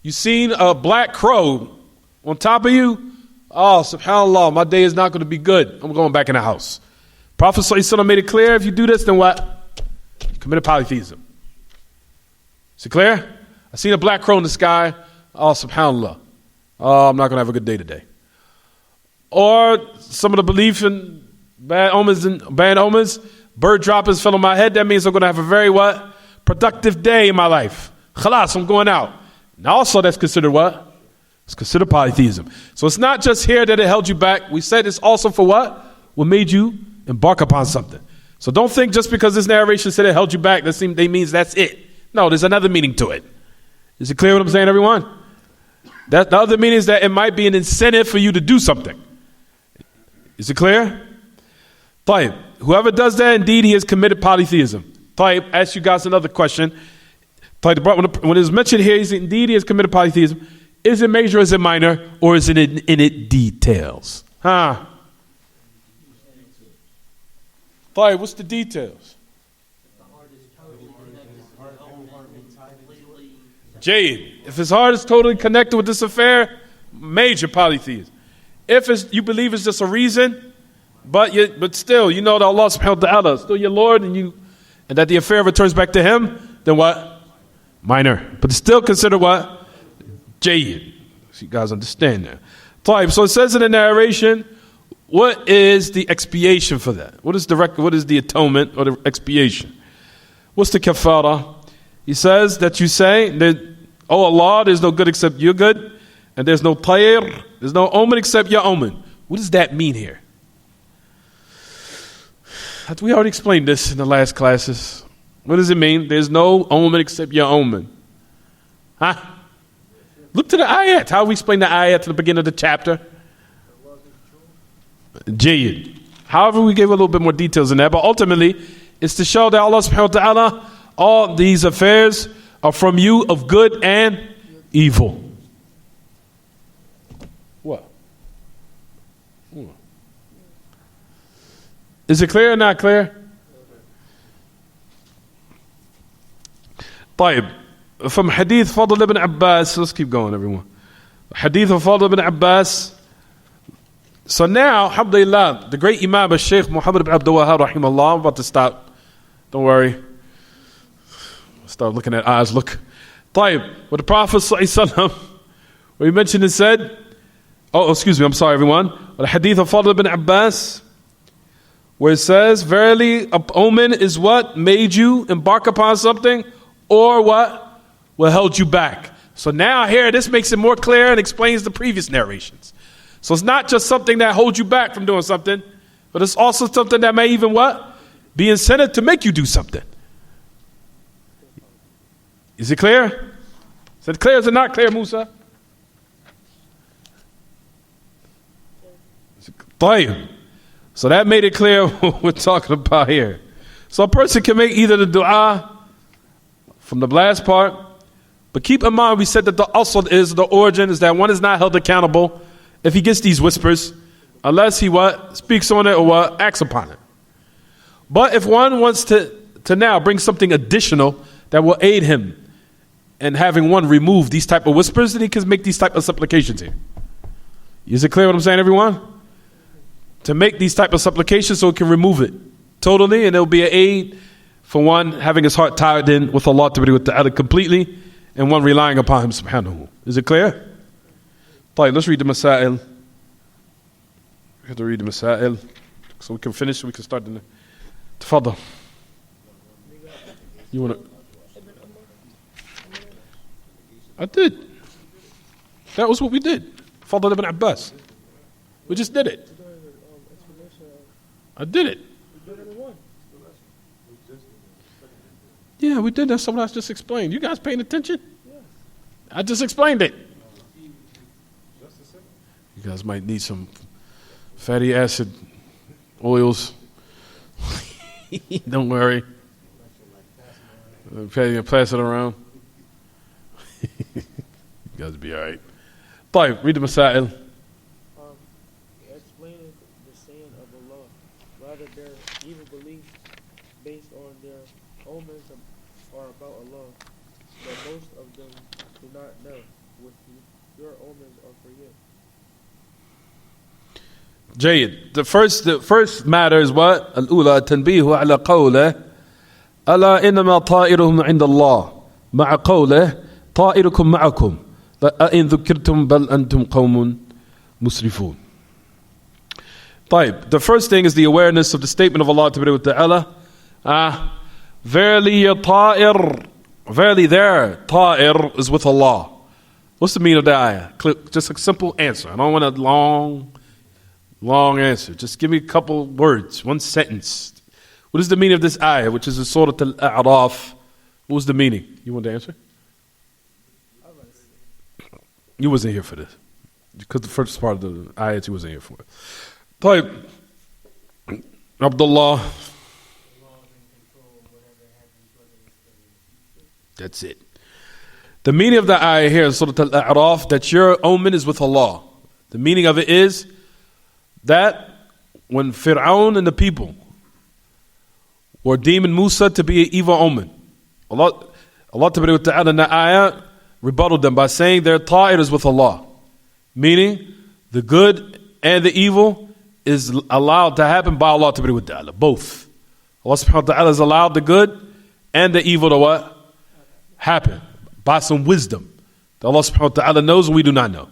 you seen a black crow on top of you. Oh, subhanAllah, my day is not going to be good. I'm going back in the house. Prophet ﷺ made it clear, if you do this, then what? You committed polytheism. Is it clear? I seen a black crow in the sky. Oh, subhanAllah. Oh, I'm not going to have a good day today. Or some of the belief in bad omens, bird droppings fell on my head. That means I'm going to have a very what? Productive day in my life. Khalas, I'm going out. Now also that's considered what? It's considered polytheism. So it's not just here that it held you back. We said it's also for what? What made you embark upon something. So don't think just because this narration said it held you back, that means that's it. No, there's another meaning to it. Is it clear what I'm saying, everyone? The other meaning is that it might be an incentive for you to do something. Is it clear? طيب. Whoever does that, indeed, he has committed polytheism. طيب. Ask you guys another question. طيب. When it's mentioned here, indeed, he has committed polytheism. Is it major or is it minor? Or is it in it details? طيب. What's the details? Jade. If his heart is totally connected with this affair, major polytheism. If you believe it's just a reason, but still, you know that Allah subhanahu wa ta'ala is still your Lord and that the affair returns back to Him, then what? Minor. But it's still considered what? Jade. So you guys understand that. So it says in the narration, what is the expiation for that? What is the atonement or the expiation? What's the kafara? He says that you say that, oh Allah, there's no good except you're good. And there's no tayr, there's no omen except your omen. What does that mean here? We already explained this in the last classes. What does it mean? There's no omen except your omen. Look to the ayat. How we explain the ayat to the beginning of the chapter? Jayyid. However, we gave a little bit more details in that, but ultimately, it's to show that Allah subhanahu wa ta'ala, all these affairs are from you of good and evil. What? Is it clear or not clear? طيب. From Hadith Fadl ibn Abbas, let's keep going, everyone. Hadith of Fadl ibn Abbas. So now, alhamdulillah, the great Imam al-Shaykh Muhammad ibn Abdul Wahhab, rahimahullah, I'm about to stop. Don't worry. Start looking at eyes. Look. طيب. What the Prophet ﷺ, where he mentioned and said, I'm sorry, everyone. The Hadith of Fadl ibn Abbas, where it says, verily, an omen is what made you embark upon something, or what will held you back. So now here, this makes it more clear and explains the previous narrations. So it's not just something that holds you back from doing something, but it's also something that may even what? Be incentive to make you do something. Is it clear? Is it clear or is it not clear, Musa? طيب. So that made it clear what we're talking about here. So a person can make either the dua from the last part, but keep in mind we said that the asl is, the origin is that one is not held accountable if he gets these whispers, unless he what? Speaks on it or what? Acts upon it. But if one wants to now bring something additional that will aid him and having one remove these type of whispers, then he can make these type of supplications here. Is it clear what I'm saying, everyone? To make these type of supplications so it can remove it totally, and it'll be an aid for one having his heart tied in with Allah ta'ala completely, and one relying upon him subhanahu. Is it clear? طيب, let's read the masail. We have to read the masail so we can finish, so we can start the tafadhal. You want to? I did. That was what we did. Fadl ibn Abbas. We just did it. I did it. Yeah, we did. That's something I just explained. You guys paying attention? I just explained it. You guys might need some fatty acid oils. Don't worry. Pass it around. You guys will be all right. طيب, read the masail. Explaining the saying of Allah, rather their evil beliefs based on their omens are about Allah, that most of them do not know. With your omens are for you. جيد. The first matter is what? الأولى تنبيه على قوله ألا إنما طائرهم عند الله مع قوله طائركم معكم إن ذكرتم بل أنتم قوم مسرفون. طيب, the first thing is the awareness of the statement of Allah ta'ala. Verily your ta'ir, verily their ta'ir is with Allah. What's the meaning of that ayah? Just a simple answer. I don't want a long answer. Just give me a couple words, one sentence. What is the meaning of this ayah, which is in Surah Al-A'raf? What was the meaning? You want to answer? You wasn't here for this. Because the first part of the ayat you wasn't here for it. طيب, Abdullah. That's it. The meaning of the ayah here in Surah Al-A'raf, that your omen is with Allah. The meaning of it is that when Fir'aun and the people were deeming Musa to be an evil omen, Allah ta'ala in the ayah rebutted them by saying their ta'ir is with Allah. Meaning, the good and the evil is allowed to happen by Allah ta'ala. Both. Allah subhanahu wa ta'ala has allowed the good and the evil to what? Happen. By some wisdom. That Allah subhanahu wa ta'ala knows and we do not know.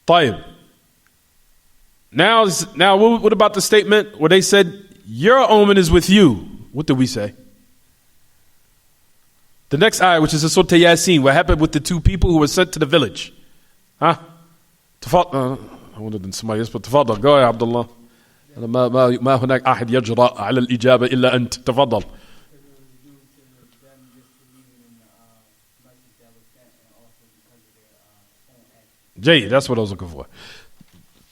طيب. Now what about the statement where they said, your omen is with you? What did we say? The next ayah, which is in Surah Yasin, what happened with the two people who were sent to the village. I wanted somebody else, but تفضل. Go ahead, Abdullah. ما هناك أحد يجرأ على الإجابة إلا أنت. تفضل. Jay, that's what I was looking for.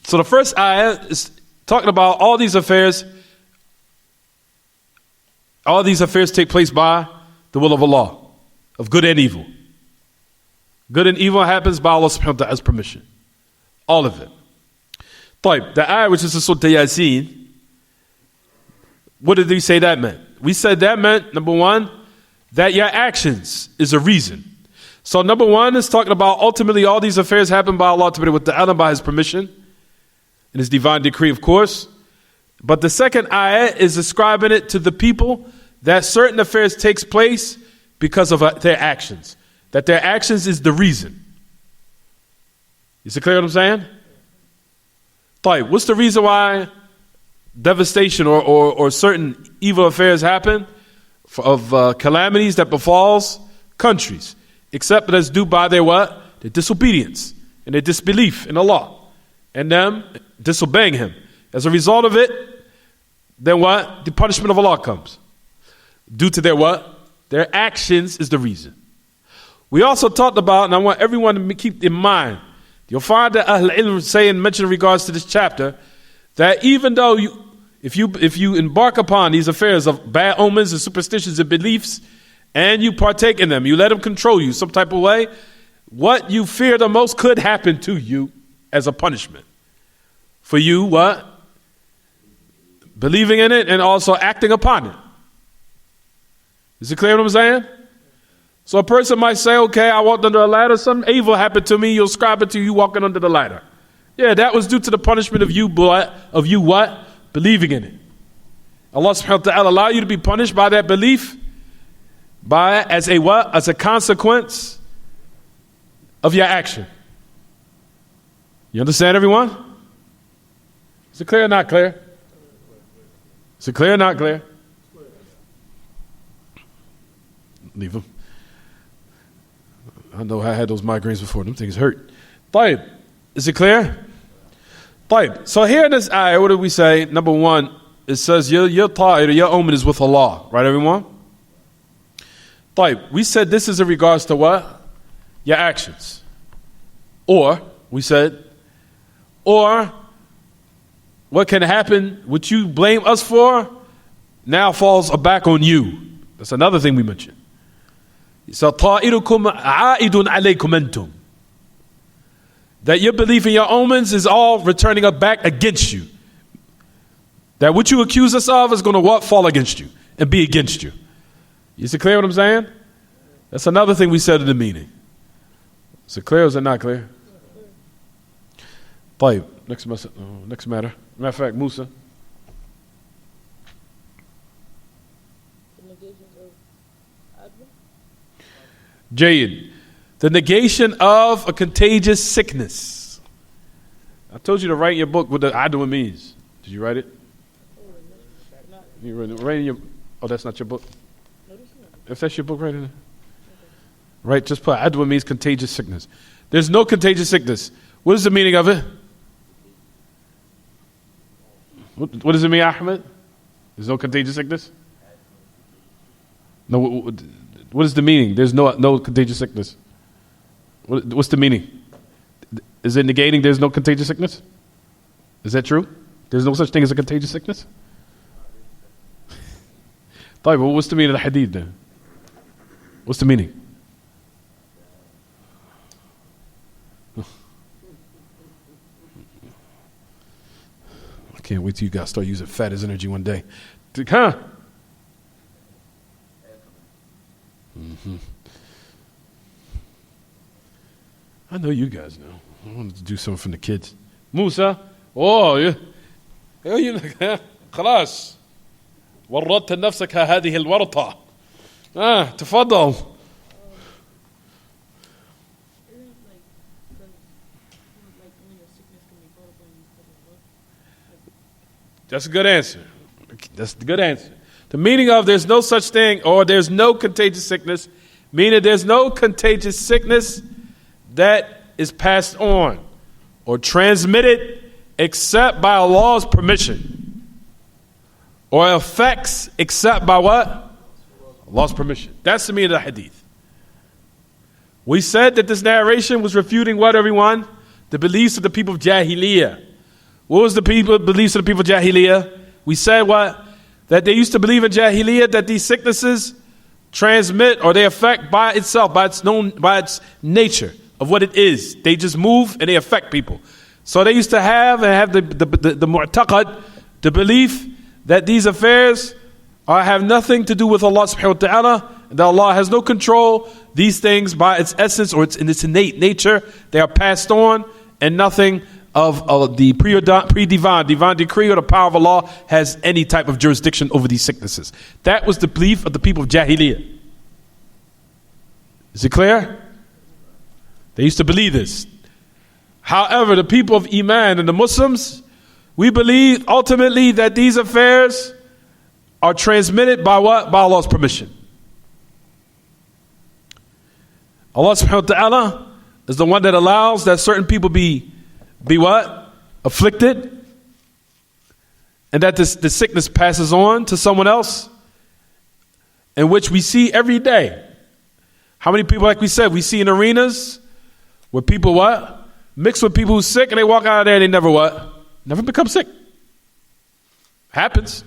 So the first ayah is talking about all these affairs. All these affairs take place by the will of Allah, of good and evil. Good and evil happens by Allah subhanahu wa ta'ala's permission. All of it. طيب, the ayah which is in Surah Yasin, what did we say that meant? We said that meant, number one, that your actions is a reason. So number one is talking about ultimately all these affairs happen by Allah ta'ala by His permission and His divine decree, of course. But the second ayah is describing it to the people that certain affairs takes place because of their actions. That their actions is the reason. Is it clear what I'm saying? طيب, what's the reason why devastation or certain evil affairs happen of calamities that befalls countries? Except that it's due by their what? Their disobedience and their disbelief in Allah and them disobeying Him. As a result of it, then what? The punishment of Allah comes. Due to their what? Their actions is the reason. We also talked about, and I want everyone to keep in mind, you'll find that Ahl Ilm saying, mentioned in regards to this chapter, that even though if you embark upon these affairs of bad omens and superstitions and beliefs, and you partake in them, you let them control you some type of way, what you fear the most could happen to you as a punishment. For you, what? Believing in it and also acting upon it. Is it clear what I'm saying? So a person might say, okay, I walked under a ladder, something evil happened to me, you'll ascribe it to you walking under the ladder. Yeah, that was due to the punishment of you what? Believing in it. Allah subhanahu wa ta'ala allow you to be punished by that belief, as a what? As a consequence of your action. You understand, everyone? Is it clear or not clear? Is it clear or not clear? Leave them. I know I had those migraines before. Them things hurt. طيب. Is it clear? طيب. So here in this ayah, what do we say? Number one, it says your ta'ir, your omen is with Allah. Right, everyone? طيب. We said this is in regards to what? Your actions. Or, we said, or what can happen, what you blame us for, now falls back on you. That's another thing we mentioned. So طائركم عائد عليكم أنتم. That your belief in your omens is all returning up back against you. That what you accuse us of is going to what? Fall against you and be against you. Is it clear what I'm saying? That's another thing we said in the meaning. Is it clear or is it not clear? طيب. Next matter. Matter of fact, Musa. Jayid. The negation of a contagious sickness. I told you to write in your book what the adwa means. Did you write it? You write in your. Oh, that's not your book. If that's your book, write it in there. Right, just put adwa means contagious sickness. There's no contagious sickness. What is the meaning of it? What does it mean, Ahmed? There's no contagious sickness? No. What is the meaning? There's no contagious sickness. What's the meaning? Is it negating there's no contagious sickness? Is that true? There's no such thing as a contagious sickness? طيب, well, what's the meaning of the hadith then? What's the meaning? I can't wait till you guys start using fat as energy one day. Huh? Mm-hmm. I know you guys know. I wanted to do something from the kids. Musa, oh, you خلاص ورطت نفسك هذه الورطة. تفضل. That's a good answer. That's the good answer. The meaning of there's no such thing, or there's no contagious sickness, meaning there's no contagious sickness that is passed on or transmitted except by Allah's permission, or affects except by what? Allah's permission. That's the meaning of the hadith. We said that this narration was refuting what, everyone? The beliefs of the people of Jahiliyyah. What was the beliefs of the people of Jahiliyyah? We said what? That they used to believe in Jahiliyyah that these sicknesses transmit, or they affect by itself, by its nature of what it is. They just move and they affect people. So they used to have the mu'taqad, the belief that these affairs have nothing to do with Allah subhanahu wa ta'ala, and that Allah has no control. These things by its essence or in its innate nature, they are passed on, and nothing of the divine decree or the power of Allah has any type of jurisdiction over these sicknesses. That was the belief of the people of Jahiliyyah. Is it clear? They used to believe this. However, the people of Iman and the Muslims, we believe ultimately that these affairs are transmitted by what? By Allah's permission. Allah subhanahu wa ta'ala is the one that allows that certain people be what? Afflicted. And that the sickness passes on to someone else, in which we see every day. How many people, like we said, we see in arenas where people what? Mix with people who's sick, and they walk out of there and they never what? Never become sick. Happens.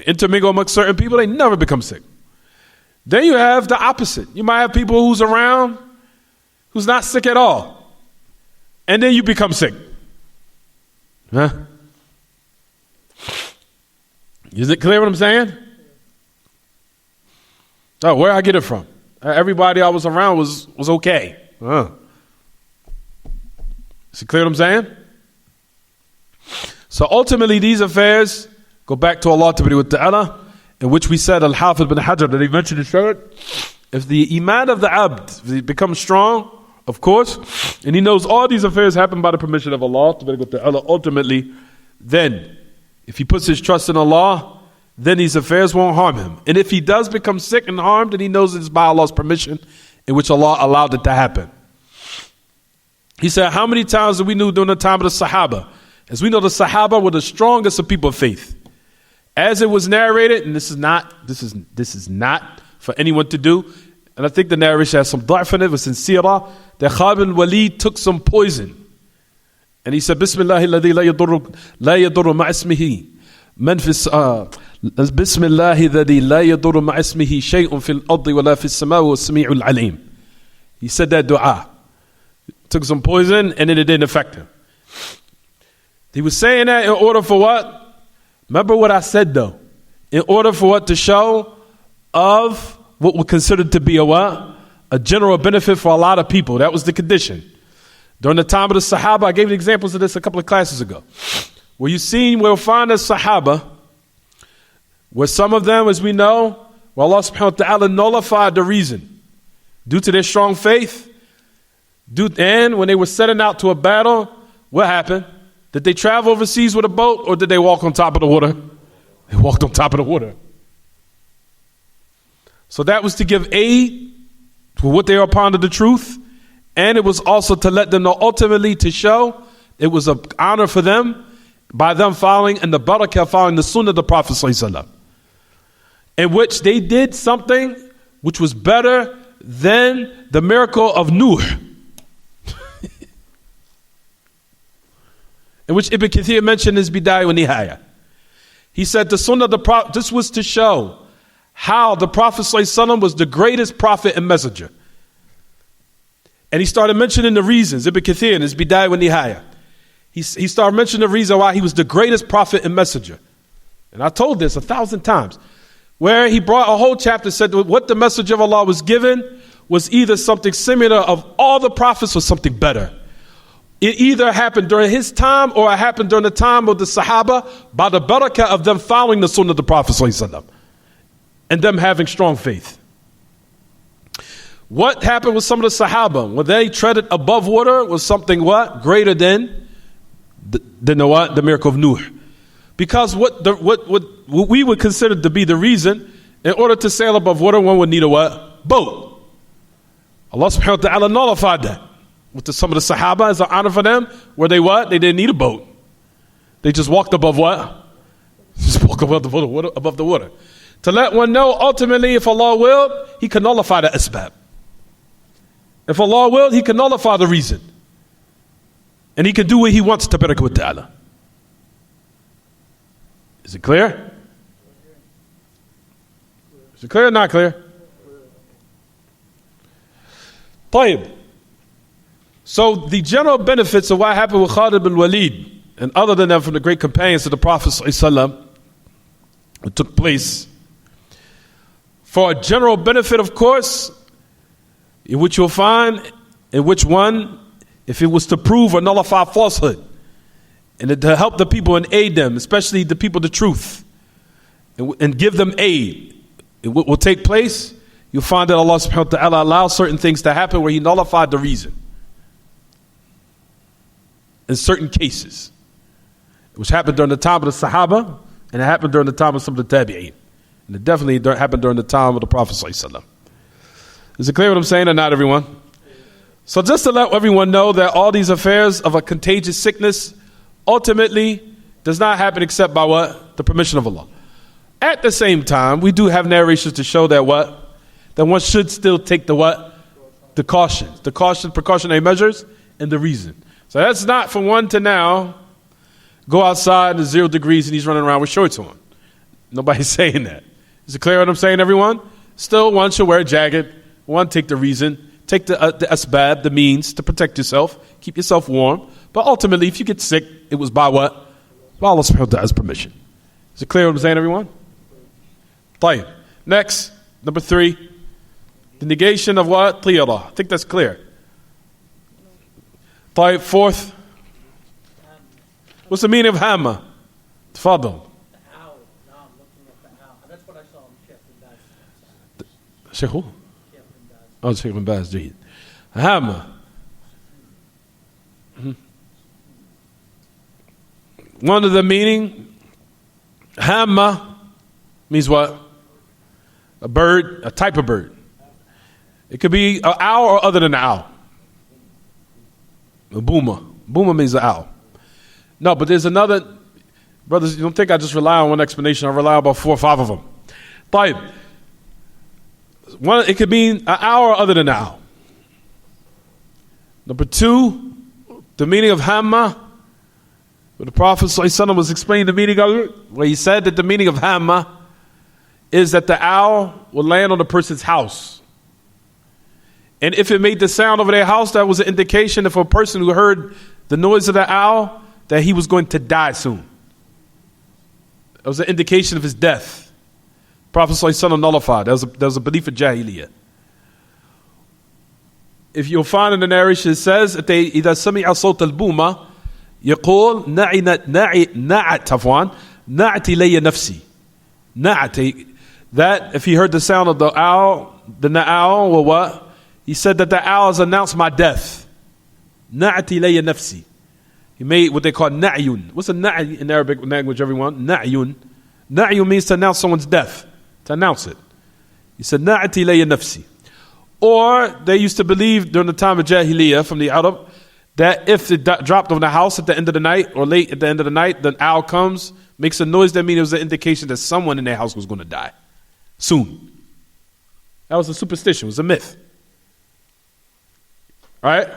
Intermingle amongst certain people, they never become sick. Then you have the opposite. You might have people who's around who's not sick at all, and then you become sick. Huh? Is it clear what I'm saying? Oh, where I get it from? Everybody I was around was okay. Is it clear what I'm saying? So ultimately these affairs go back to Allah Ta'ala, in which we said Al-Hafidh bin Hajar that he mentioned in Sharad. If the iman of the abd, if it becomes strong, of course, and he knows all these affairs happen by the permission of Allah Ta'ala, ultimately, then if he puts his trust in Allah, then these affairs won't harm him. And if he does become sick and harmed, then he knows it's by Allah's permission in which Allah allowed it to happen. He said, how many times did we know during the time of the Sahaba? As we know, the Sahaba were the strongest of people of faith. As it was narrated, and this is not for anyone to do, and I think the narration has some da'f in it, was in Sirah, that Khalid bin Walid took some poison. And he said, Bismillah alladhi la yadurru ma'ismihi. بسم الله الذي لا يضر مع اسمه شيء في الأرض ولا في السماء والسميع العليم. He said that dua. Took some poison and then it didn't affect him. He was saying that in order for what? Remember what I said though. In order for what? To show of what was considered to be a what? A general benefit for a lot of people. That was the condition. During the time of the Sahaba, I gave you examples of this a couple of classes ago. Where we'll find the Sahaba, where some of them, as we know, where Allah subhanahu wa ta'ala nullified the reason due to their strong faith. And when they were setting out to a battle, what happened? Did they travel overseas with a boat or did they walk on top of the water? They walked on top of the water. So that was to give aid to what they are upon of the truth. And it was also to let them know ultimately to show it was an honor for them by them following and the barakah following the sunnah of the Prophet ﷺ. In which they did something which was better than the miracle of Nuh. In which Ibn Kathir mentioned his Bidayah wa Nihaya. He said the sunnah of the Prophet, this was to show how the Prophet ﷺ was the greatest prophet and messenger. And he started mentioning the reasons, Ibn Kathir in his Bidayah wa Nihaya. He started mentioning the reason why he was the greatest prophet and messenger. And I told this 1,000 times. Where he brought a whole chapter, said what the message of Allah was given was either something similar of all the prophets or something better. It either happened during his time or it happened during the time of the Sahaba by the barakah of them following the sunnah of the Prophet ﷺ and them having strong faith. What happened with some of the Sahaba when they treaded above water was something what? Greater than the what? The miracle of Nuh. Because what we would consider to be the reason, in order to sail above water, one would need a what? Boat. Allah subhanahu wa ta'ala nullified that. With some of the Sahaba as an honor for them, where they what? They didn't need a boat. They just walked above what? Just walk above the water. To let one know, ultimately, if Allah willed, He can nullify the asbab. If Allah willed, He can nullify the reason. And He can do what He wants to barak wa ta'ala. Is it clear? Is it clear or not clear? طيب. So the general benefits of what happened with Khalid bin Walid and other than them from the great companions of the Prophet ﷺ, it took place for a general benefit, of course, in which you'll find in which one, if it was to prove or nullify falsehood, and to help the people and aid them, especially the people, the truth, and give them aid. It will take place. You'll find that Allah subhanahu wa ta'ala allows certain things to happen where He nullified the reason. In certain cases. Which happened during the time of the Sahaba, and it happened during the time of some of the Tabi'een. And it definitely happened during the time of the Prophet ﷺ. Is it clear what I'm saying or not, everyone? So just to let everyone know that all these affairs of a contagious sickness ultimately does not happen except by what? The permission of Allah. At the same time, we do have narrations to show that what? That one should still take the what? The precautionary measures and the reason. So that's not for one to now go outside in 0 degrees and he's running around with shorts on. Nobody's saying that. Is it clear what I'm saying, everyone? Still, one should wear a jacket. One, take the reason. Take the asbab, the means to protect yourself. Keep yourself warm. But ultimately, if you get sick, it was by what? By Allah subhanahu wa ta'ala's permission. Is it clear what I'm saying, everyone? طيب. Next, number 3. The negation of what? Tiyara. I think that's clear. طيب, fourth. What's the meaning of hamma? Tafadal. The owl. Now I'm looking at the owl. That's what I saw in Sheikh bin Baz. Sheikh who? Sheikh bin Baz. Oh, Sheikh bin Baz. Jaheed. Hamma. One of the meaning, hamma means what? A bird, a type of bird. It could be an owl or other than an owl. A boomer. Boomer means an owl. No, but there's another. Brothers, you don't think I just rely on one explanation. I rely on about 4 or 5 of them. طيب. One, it could mean an owl or other than an owl. Number 2, the meaning of hamma. But the Prophet ﷺ was explaining the meaning of it, where he said that the meaning of hamma is that the owl will land on a person's house. And if it made the sound over their house, that was an indication that for a person who heard the noise of the owl, that he was going to die soon. That was an indication of his death. Prophet ﷺ nullified. That was a belief of Jahiliyyah. If you'll find in the narration, it says that they إذا سمع صوت البومة يقول نعت إلي نفسي. نعت, that if he heard the sound of the owl, then the owl will what? He said that the owl has announced my death. نعت إلي نفسي. He made what they call na'yun. What's a na'i in Arabic language, everyone? Na'yun. Na'yun means to announce someone's death. To announce it. He said, na'at ilayya nafsi. Or they used to believe during the time of Jahiliyyah from the Arab that if it dropped on the house at the end of the night or late at the end of the night, the owl comes, makes a noise, that means it was an indication that someone in their house was going to die soon. That was a superstition. It was a myth. All right?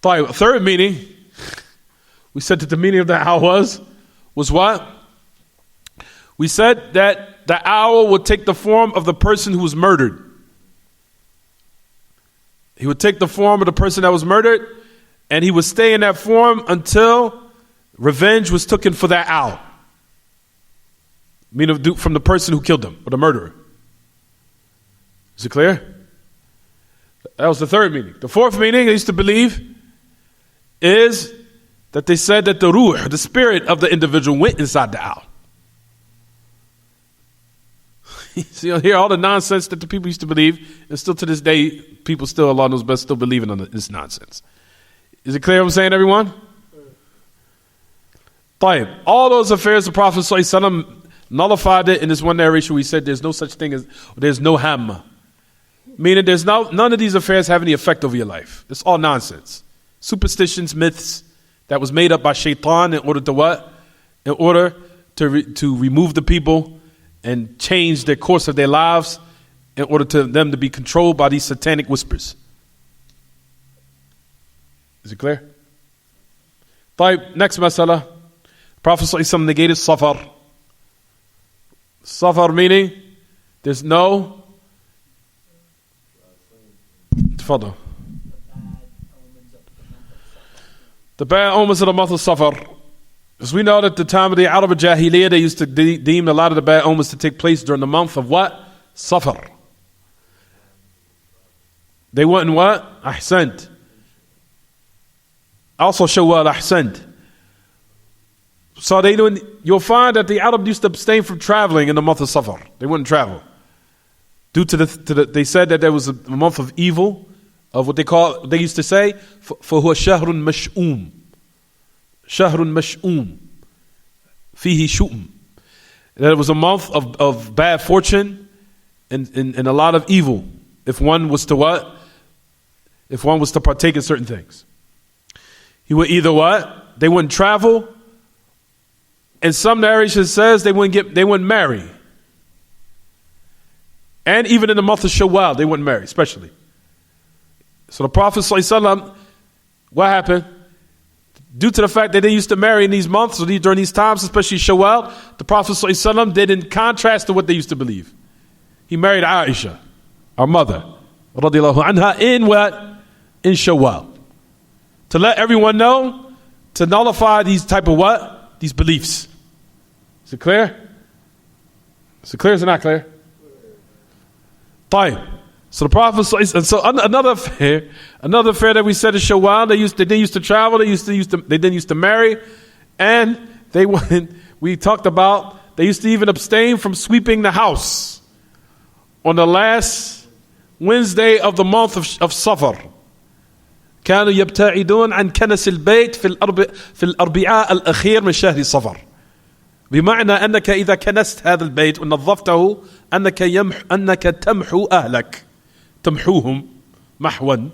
A third meaning, we said that the meaning of the owl was what? We said that the owl would take the form of the person who was murdered. He would take the form of the person that was murdered, and he would stay in that form until revenge was taken for that owl. Meaning from the person who killed him, or the murderer. Is it clear? That was the third meaning. The fourth meaning they used to believe is that they said that the ruh, the spirit of the individual, went inside the owl. So you'll hear all the nonsense that the people used to believe, and still to this day, people still, Allah knows best, still believing on this nonsense. Is it clear what I'm saying, everyone? طيب. All those affairs, the Prophet ﷺ nullified it in this one narration where he said there's no such thing as, there's no hamma. Meaning none of these affairs have any effect over your life. It's all nonsense. Superstitions, myths that was made up by shaitan in order to what? In order to remove the people and change the course of their lives in order to them to be controlled by these satanic whispers. Is it clear? Next masala. Prophet ﷺ negated safar. Safar meaning there's no تفضل. The bad omens of the month of Safar. As we know that at the time of the Arab Jahiliyyah, they used to deem a lot of the bad omens to take place during the month of what? Safar. They wouldn't what? Ahsant. Also Shawwal, Ahsant. So you'll find that the Arab used to abstain from traveling in the month of Safar. They wouldn't travel. Due to they said that there was a month of evil, of what they used to say, فَهُوَ شَهْرٌ مَشْؤُومٌ شَهْرٌ مَشْؤُومٌ فِيهِ شُؤْمٌ. That it was a month of bad fortune and a lot of evil if one was to what? If one was to partake in certain things. He would either what? They wouldn't travel, and some narration says they wouldn't marry. And even in the month of Shawwal, they wouldn't marry, especially. So the Prophet ﷺ, what happened? Due to the fact that they used to marry in these months, or during these times, especially Shawwal, the Prophet ﷺ did in contrast to what they used to believe. He married Aisha, our mother, radiallahu anha, in what? In Shawwal. To let everyone know, to nullify these type of what? These beliefs. Is it clear? Is it clear or is it not clear? طيب. So the Prophet, and so another affair that we said is Shawwal. They didn't used to travel. They didn't used to marry, and we talked about they used to even abstain from sweeping the house on the last Wednesday of the month of Safar. كانوا يبتعدون عن كنس البيت في الأربعاء الأخير من شهر صفر. بمعنى أنك إذا كنست هذا البيت ونظفته أنك تمحو أهلك. تمحوهم محوا.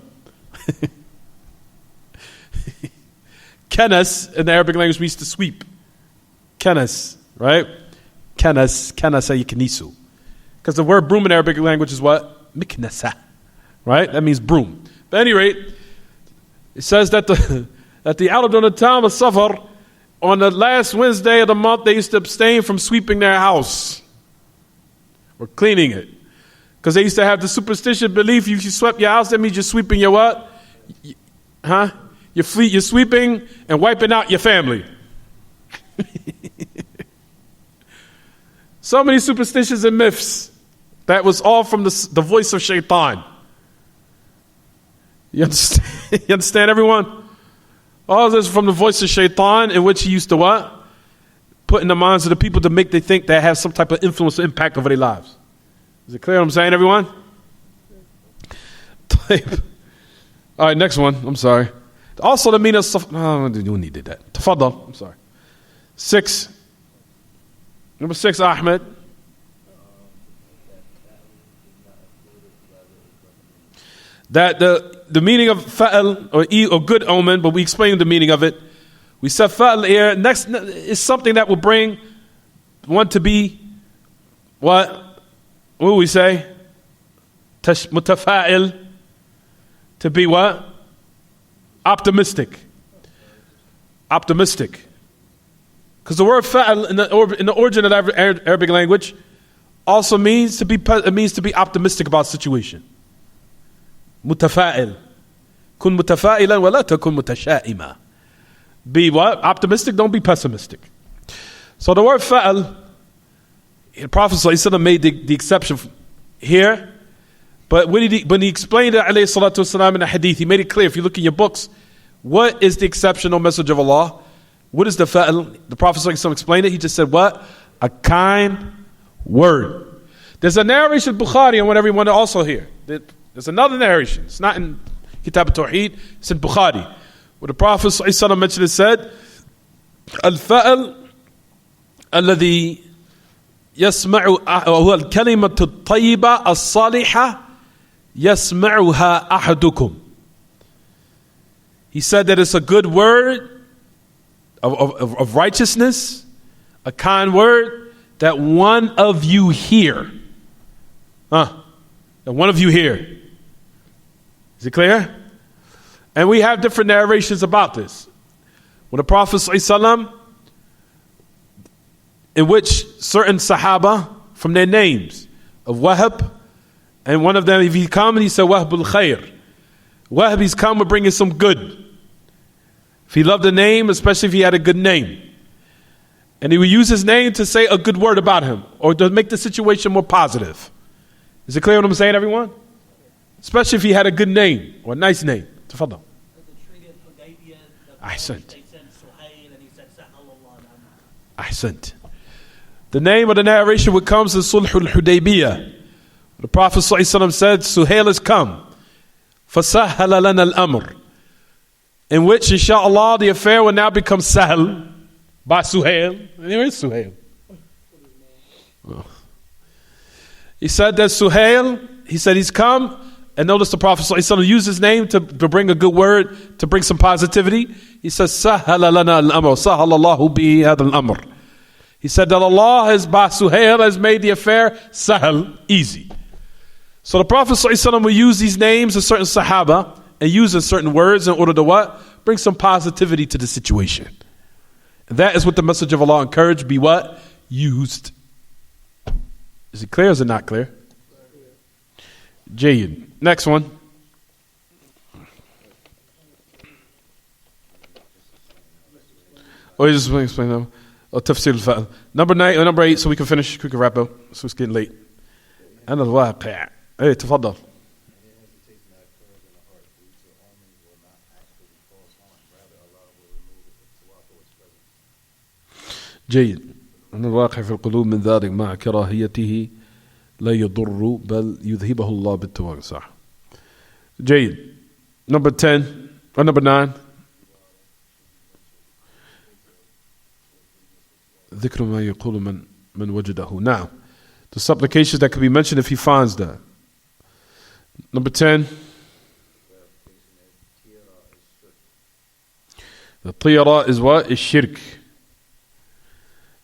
Kanas in the Arabic language means to sweep. Kanas, right? Kanasa yaknisu. Because the word broom in Arabic language is what? Miknasa. Right? That means broom. But at any rate, it says that the out during the time of Safar, on the last Wednesday of the month, they used to abstain from sweeping their house or cleaning it. Because they used to have the superstitious belief if you swept your house, that means you're sweeping your what? You're sweeping and wiping out your family. So many superstitions and myths. That was all from the voice of Shaitan. You understand, everyone? All this from the voice of Shaitan, in which he used to what? Put in the minds of the people to make they think they have some type of influence or impact over their lives. Is it clear what I'm saying, everyone? All right, next one. I'm sorry. Also the meaning of... No, you needed that. Tafaddal. I'm sorry. 6. Number 6, Ahmed. That the meaning of fa'al or good omen, but we explained the meaning of it. We said fa'al here. Next is something that will bring one to be what? What do we say? Mutafa'il. To be what? Optimistic. Optimistic. Because the word fa'al in the origin of the Arabic language also means to be optimistic about a situation. Mutafa'il. Kun mutafa'ilan wa la takun mutasha'ima. Be what? Optimistic, don't be pessimistic. So the word fa'al, the Prophet ﷺ made the exception here, but when he explained it alayhi salatu wasalam in a hadith, he made it clear. If you look in your books, what is the exceptional message of Allah? What is the fa'al? The Prophet ﷺ explained it. He just said what? A kind word. There's a narration of Bukhari, I want everyone to also hear. There's another narration. It's not in Kitaab At-Tawheed. It's in Bukhari. Where the Prophet ﷺ mentioned it, said, Al-fa'al alladhi yasma'u huwa al-kalimatu at-tayyiba as-salihah yasma'uha ahadukum. He said that it's a good word of righteousness, a kind word that one of you hear. That one of you hear. Is it clear? And we have different narrations about this. When the Prophet ﷺ, in which certain Sahaba from their names of Wahab, and one of them, if he come and he said Wahbul Khair, Wahab, he's come with bringing some good. If he loved a name, especially if he had a good name, and he would use his name to say a good word about him or to make the situation more positive. Is it clear what I'm saying, everyone? Especially if he had a good name or a nice name. Tafadal. Ahsant. Ahsant. The name of the narration which comes is Sulhul Hudaybiyah. The Prophet ﷺ said, Suhail has come. فَسَهَّلَ لَنَا الْأَمْرِ. In which, inshaAllah, the affair will now become Sahl by Suhail. Anyway, it's Suhail. He said that Suhail, he said he's come, and notice the Prophet ﷺ used his name to bring a good word, to bring some positivity. He says, سَهَّلَ لَنَا الْأَمْرِ سَهَّلَ اللَّهُ بِهِ هَذَا الْأَمْرِ. He said that Allah has, by Suhail, has made the affair Sahl, easy. So the Prophet ﷺ will use these names of certain Sahaba and use certain words in order to what? Bring some positivity to the situation. And that is what the message of Allah encouraged, be what? Used. Is it clear or is it not clear? Jayyid. Next one. Oh, you just explain that one. Oh, tafsir al-fa'al. Number 8, so we can finish, we can wrap up. So it's getting late. And al-waqi'. ايه تفضل. جيد. أن الواقع في القلوب من ذلك مع كراهيته لا يضر بل يذهبه الله بالتوبة. صح. جيد. Number 10 or number 9. ذكر ما يقول من وجده. Now, the supplications that can be mentioned if he finds that. Number 10. The tiyara is what? Is shirk.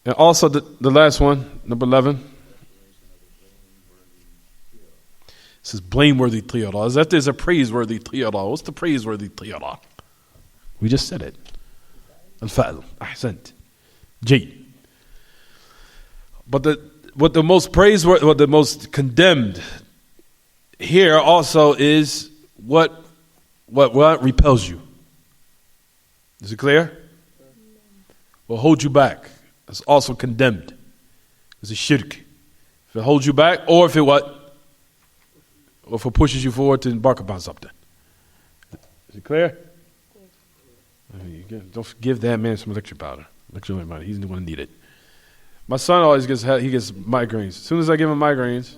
And also the last one, number 11. It says blameworthy tiyara. As if there's a praiseworthy tiyara. What's the praiseworthy tiyara? We just said it. Al-fa'l. Ahsant. Jay. But what the most praiseworthy, what the most condemned here also is what repels you. Is it clear? Will hold you back. It's also condemned. It's a shirk. If it holds you back, or if it what? Or if it pushes you forward to embark upon something. Is it clear? Don't give that man some lecture powder. Lecture powder. He's the one who need it. My son always gets migraines. As soon as I give him migraines,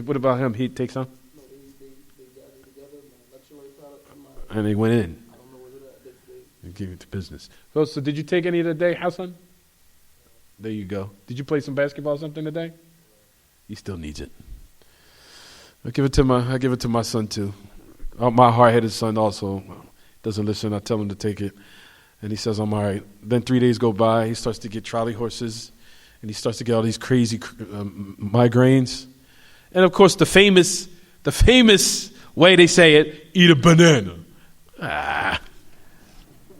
what about him? He takes some? No, they got it together, my lecture product, and they went in. I don't know where they're at. You give it to business. So did you take any today, Hassan? There you go. Did you play some basketball or something today? He still needs it. I give it to my son too. My hard-headed son also doesn't listen. I tell him to take it, and he says I'm all right. Then 3 days go by. He starts to get trolley horses, and he starts to get all these crazy migraines. And of course, the famous way they say it: eat a banana.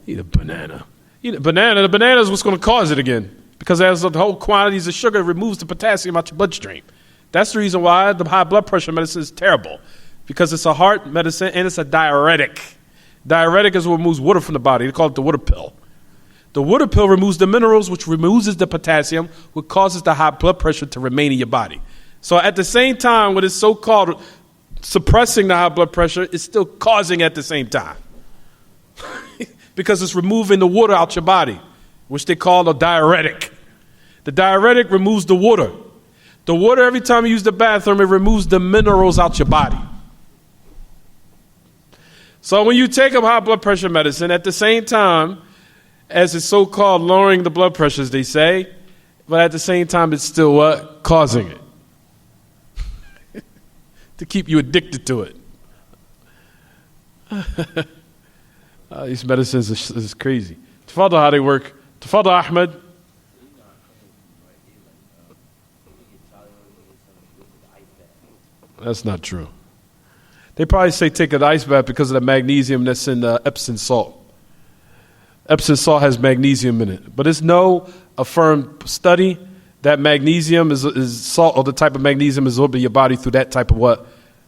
Eat a banana. Eat a banana. The banana is what's going to cause it again, because as the whole quantities of sugar, it removes the potassium out your bloodstream. That's the reason why the high blood pressure medicine is terrible, because it's a heart medicine and it's a diuretic. Diuretic is what removes water from the body. They call it the water pill. The water pill removes the minerals, which removes the potassium, which causes the high blood pressure to remain in your body. So at the same time, what is so-called suppressing the high blood pressure is still causing at the same time. Because it's removing the water out your body, which they call a diuretic. The diuretic removes the water. The water, every time you use the bathroom, it removes the minerals out your body. So when you take up high blood pressure medicine, at the same time as it's so-called lowering the blood pressures, they say, but at the same time it's still what? Causing it. To keep you addicted to it. These medicines is crazy. Tafadal, how they work. Tafadal, Ahmed. That's not true. They probably say take an ice bath because of the magnesium that's in Epsom salt. Epsom salt has magnesium in it. But there's no affirmed study that magnesium is salt, or the type of magnesium is absorbed in your body through that type of what?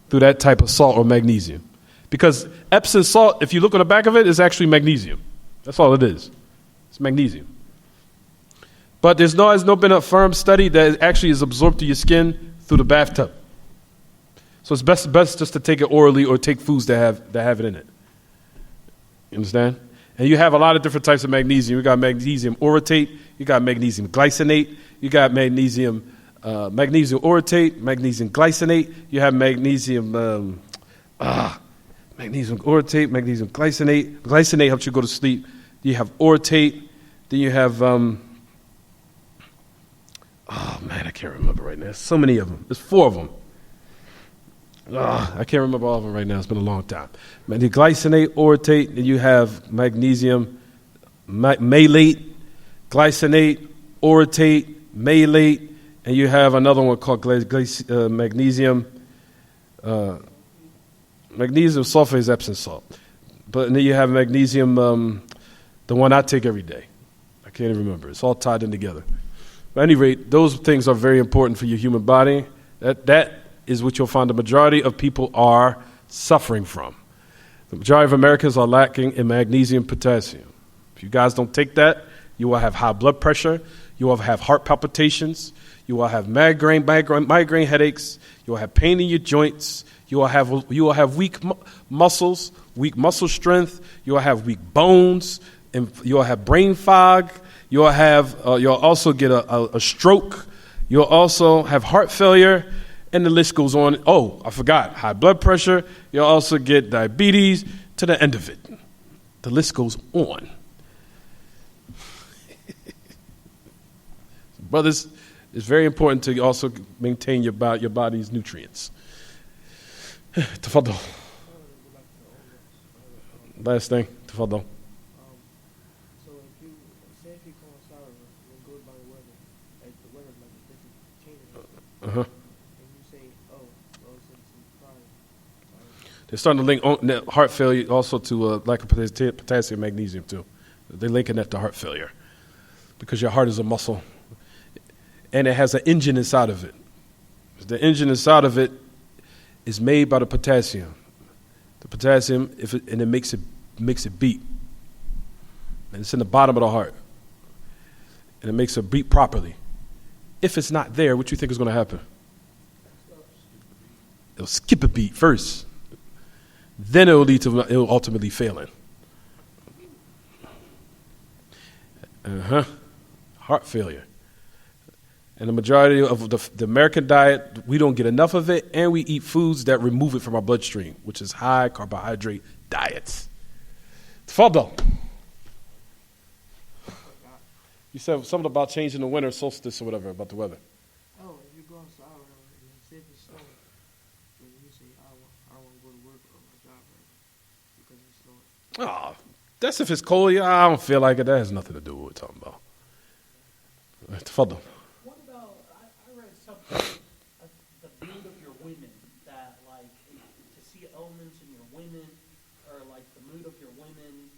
Through that type of salt or magnesium. Because Epsom salt, if you look on the back of it, is actually magnesium. That's all it is. It's magnesium. But has no been a firm study that it actually is absorbed to your skin through the bathtub. So it's best just to take it orally or take foods that have it in it. You understand? And you have a lot of different types of magnesium. You got magnesium orotate, you got magnesium glycinate, you got magnesium orotate, magnesium glycinate, you have magnesium orotate, magnesium glycinate. Glycinate helps you go to sleep. You have orotate, then you have I can't remember right now. There's so many of them. There's 4 of them. I can't remember all of them right now. It's been a long time. The glycinate, orotate, and you have magnesium, malate, glycinate, orotate, malate, and you have another one called magnesium. Magnesium sulfate is Epsom salt. But then you have magnesium, the one I take every day. I can't even remember. It's all tied in together. But at any rate, those things are very important for your human body. That is what you'll find the majority of people are suffering from. The majority of Americans are lacking in magnesium, potassium. If you guys don't take that, you will have high blood pressure, you will have heart palpitations, You will have migraine headaches. You will have pain in your joints. You will have weak muscles, weak muscle strength. You will have weak bones, and you will have brain fog. You will have. You'll also get a stroke. You'll also have heart failure, and the list goes on. Oh, I forgot, high blood pressure. You'll also get diabetes to the end of it. The list goes on. Brothers, it's very important to also maintain your body's nutrients. Tafadal. Last thing, tafadal. So if you coincide when goes by the weather, like the weather, like it changes, and you say, oh, well, since it's fine. They're starting to link heart failure also to lack of potassium, magnesium too. They're linking that to heart failure because your heart is a muscle, and it has an engine inside of it. The engine inside of it is made by the potassium. The potassium, and it makes it beat. And it's in the bottom of the heart. And it makes it beat properly. If it's not there, what you think is going to happen? It'll skip a beat first. Then it'll lead to ultimately failing. Heart failure. And the majority of the American diet, we don't get enough of it, and we eat foods that remove it from our bloodstream, which is high carbohydrate diets. Tafadal. You said something about changing the winter solstice or whatever, about the weather. Oh, if you go outside or whatever, and say if it's snowing, then you say, I don't want to go to work or my job right now because it's snowing. Oh, that's if it's cold. Yeah, I don't feel like it. That has nothing to do with what we're talking about. Tafadal. What about, I read something, the mood of your women, that like to see omens in your women, or like the mood of your women,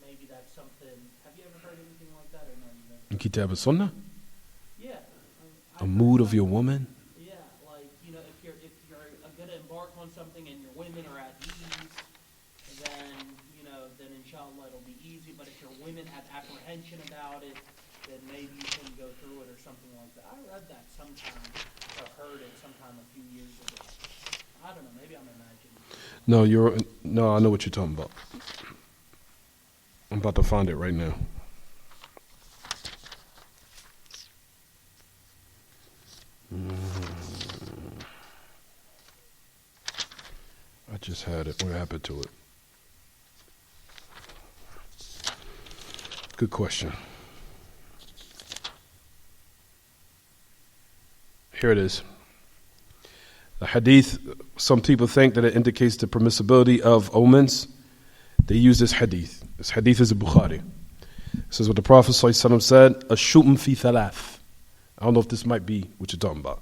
maybe that's something. Have you ever heard anything like that or no? In Kitaab and Sunnah? Yeah. A mood of your woman? Yeah, like, you know, if you're going to embark on something and your women are at ease, then, you know, then inshallah it'll be easy. But if your women have apprehension about it, then maybe you can go through it or something like that. I read that sometime, or heard it sometime a few years ago. I don't know, maybe I'm imagining. No, I know what you're talking about. I'm about to find it right now. I just had it. What happened to it? Good question. Here it is. The hadith, some people think that it indicates the permissibility of omens. They use this hadith. This hadith is a Bukhari. It says what the Prophet ﷺ said, Ash-Shum fi thalath. I don't know if this might be what you're talking about.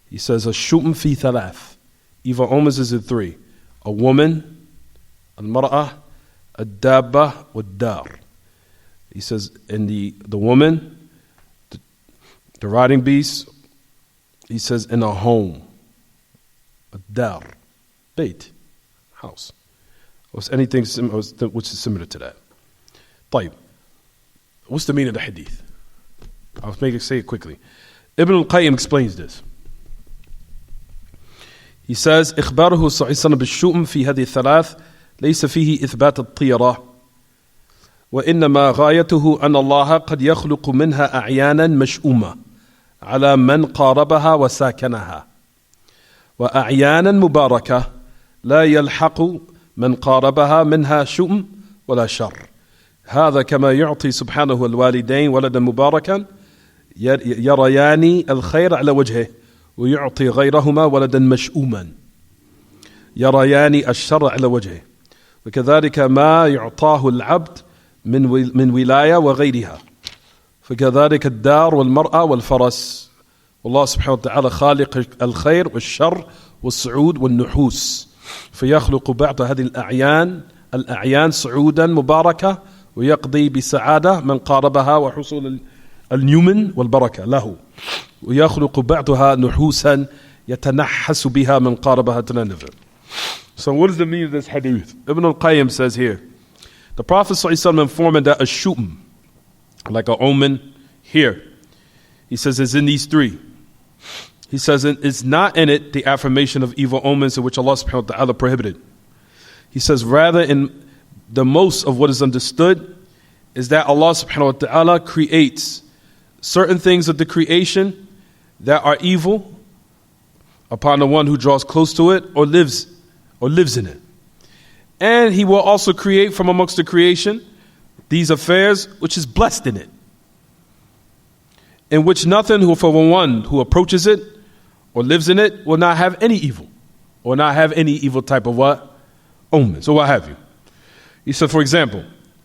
He says, Ash-Shum fi thalath. Evil omens is in three. A woman, al-mar'ah, ad-dabba, wad-dar. He says, in the woman, the riding beast, he says, in a home. Ad-dar, bait, house. Or anything which is similar to that. طيب. What's the meaning of the hadith? I'll say it quickly. Ibn al-Qayyim explains this. He says, إخباره صلى الله عليه وسلم بالشؤم في هذه الثلاث ليس فيه إثبات الطيرة وإنما غايته أن الله قد يخلق منها أعيانا مشؤومة على من قاربها وساكنها وأعيانا مباركة لا يلحق من قاربها منها شؤم ولا شر هذا كما يعطي سبحانه الوالدين ولدا مباركا يريان الخير على وجهه ويعطي غيرهما ولدا مشؤوما يريان الشر على وجهه وكذلك ما يعطاه العبد من ولاية وغيرها فكذلك الدار والمرأة والفرس والله سبحانه وتعالى خالق الخير والشر والصعود والنحوس فيخلق بعض هذه الأعيان صعودا مباركة ويقضي بسعادة من قاربها وحصول اليمن والبركة له ويخلق بعضها نحوسا يتنحس بها من قاربها to none of it. So what does the meaning of this hadith? Ibn al-Qayyim says here, the Prophet ﷺ informed that a shum, like an omen here, He says it's in these three. He says it's not in it the affirmation of evil omens in which Allah subhanahu wa ta'ala prohibited. He says rather in the most of what is understood is that Allah subhanahu wa ta'ala creates certain things of the creation that are evil upon the one who draws close to it or lives in it. And He will also create from amongst the creation these affairs which is blessed in it, in which nothing who for one who approaches it or lives in it will not have any evil, or not have any evil type of what? Omens, or what have you. He said, for example,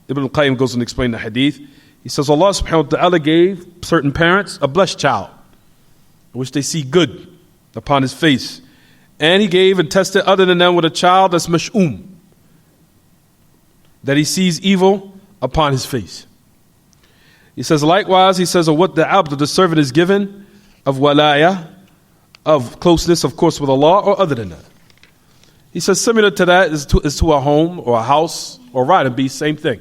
Ibn al-Qayyim goes and explains the hadith. He says Allah subhanahu wa ta'ala gave certain parents a blessed child, in which they see good upon his face. And He gave and tested other than them with a child that's mash'um, that he sees evil upon his face. He says likewise, he says, of what the abd, the servant, is given of walaya, of closeness, of course, with Allah, or other than that. He says similar to that is to a home or a house or a riding beast, same thing.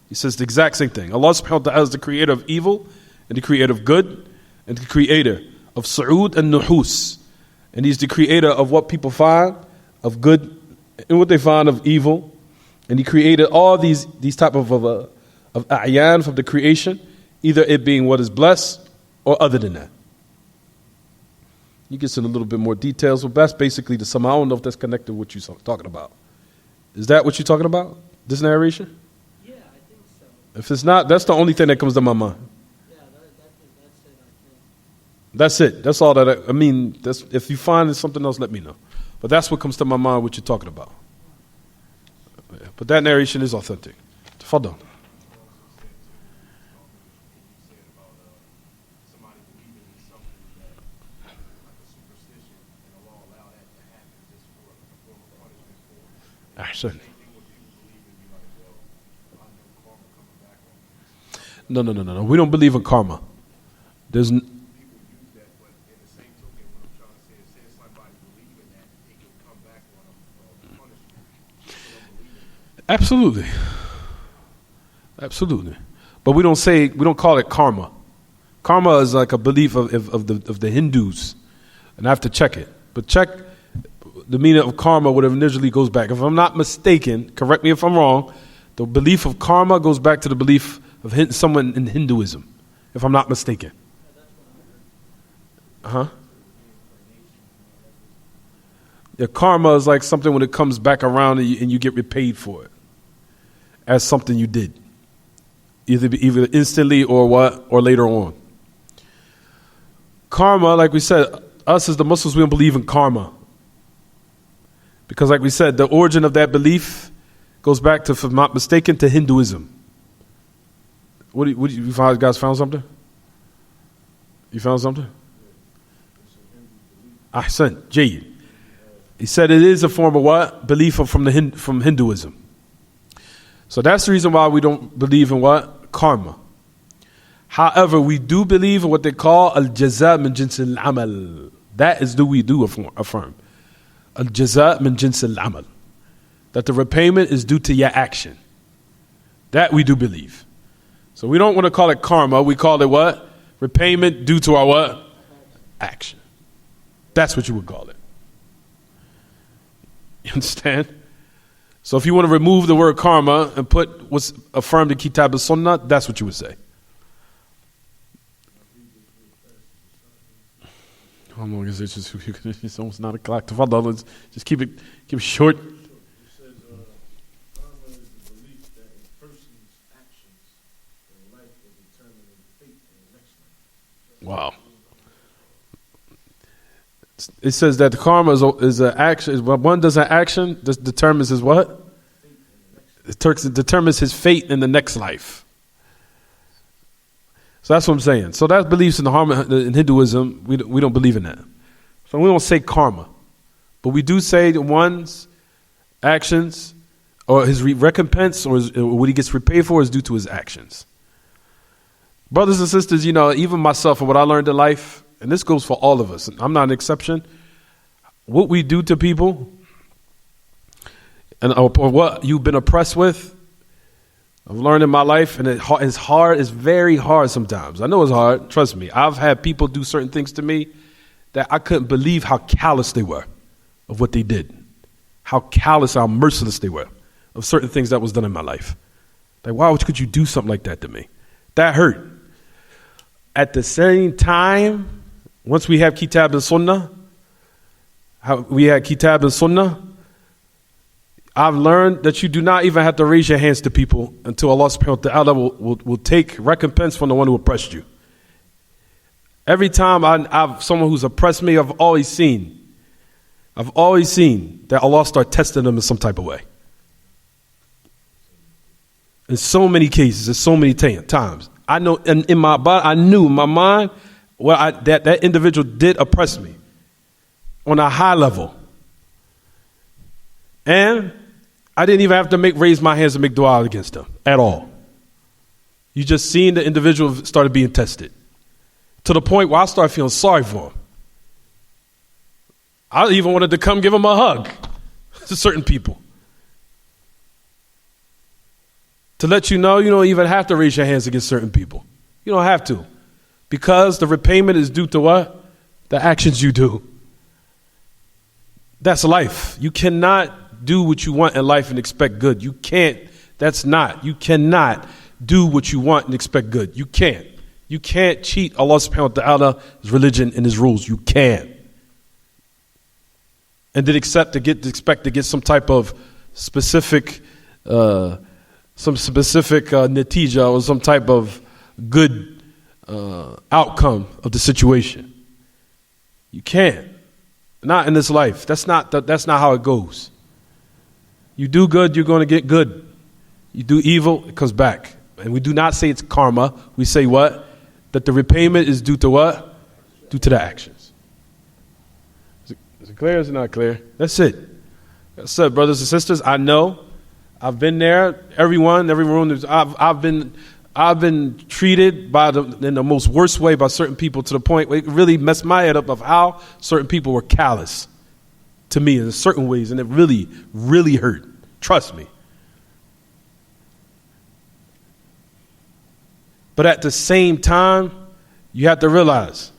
He says the exact same thing. Allah subhanahu wa ta'ala is the creator of evil and the creator of good and the creator of su'ud and nuhus. And He's the creator of what people find of good and what they find of evil. And He created all these type of a'yan from the creation, either it being what is blessed or other than that. You get into a little bit more details, but that's basically the sum. I don't know if that's connected with what you're talking about. Is that what you're talking about? This narration? Yeah, I think so. If it's not, that's the only thing that comes to my mind. Yeah, that's it, I think. That's it. That's all that I mean. That's, if you find something else, let me know. But that's what comes to my mind, what you're talking about. Yeah, but that narration is authentic. Tafadal. Ahsan. No. We don't believe in karma. There's absolutely. But we don't call it karma. Karma is like a belief of the Hindus, and I have to check it. But check the meaning of karma, whatever initially goes back. If I'm not mistaken, correct me if I'm wrong, the belief of karma goes back to the belief of someone in Hinduism, if I'm not mistaken. Yeah, karma is like something when it comes back around and you get repaid for it as something you did, either instantly or later on. Karma, like we said, us as the Muslims, we don't believe in karma. Because like we said, the origin of that belief goes back to, if I'm not mistaken, to Hinduism. What do you find, guys found something? You found something? Ahsan, Jayyid. He said it is a form of what? Belief from Hinduism. So that's the reason why we don't believe in what? Karma. However, we do believe in what they call al-jaza min jins al-amal. That is we do affirm. Al-jaza min jins al-amal. That the repayment is due to your action. That we do believe. So we don't want to call it karma. We call it what? Repayment due to our what? Action. That's what you would call it. You understand? So if you want to remove the word karma and put what's affirmed in Kitaab and Sunnah, that's what you would say. How long is it? It's almost 9 o'clock. Tafadal, just keep it short. It says karma is the belief that a person's actions in life will determine his fate in the next life. Wow. It says that karma is an action. When one does an action, this determines his what? It determines his fate in the next life. So that's what I'm saying. So that beliefs in Hinduism, we don't believe in that. So we don't say karma, but we do say that one's actions or his recompense or what he gets repaid for is due to his actions. Brothers and sisters, even myself and what I learned in life, and this goes for all of us, I'm not an exception. What we do to people, or what you've been oppressed with, I've learned in my life, and it's hard. It's very hard sometimes. I know it's hard. Trust me. I've had people do certain things to me that I couldn't believe how callous they were of what they did. How callous, how merciless they were of certain things that was done in my life. Like, why could you do something like that to me? That hurt. At the same time, once we have Kitaab and Sunnah, I've learned that you do not even have to raise your hands to people until Allah subhanahu wa ta'ala will take recompense from the one who oppressed you. Every time I've someone who's oppressed me, I've always seen that Allah start testing them in some type of way. In so many cases, in so many times. I know in my body, I knew in my mind that individual did oppress me on a high level. And I didn't even have to raise my hands and make dua against them at all. You just seen the individual started being tested to the point where I started feeling sorry for him. I even wanted to come give him a hug to certain people. To let you know, you don't even have to raise your hands against certain people. You don't have to. Because the repayment is due to what? The actions you do. That's life. You cannot do what you want in life and expect good. You can't. You cannot do what you want and expect good. You can't. You can't cheat Allah subhanahu wa ta'ala's religion and his rules. You can't. And then expect to get some type of specific natija or some type of good outcome of the situation. You can't. Not in this life. That's not how it goes. You do good, you're going to get good. You do evil, it comes back. And we do not say it's karma. We say what? That the repayment is due to what? Due to the actions. Is it clear or is it not clear? That's it. That's it, brothers and sisters. I know. I've been there. Everyone, every room. I've been treated in the most worst way by certain people to the point where it really messed my head up of how certain people were callous to me in certain ways, and it really, really hurt. Trust me. But at the same time, you have to realize,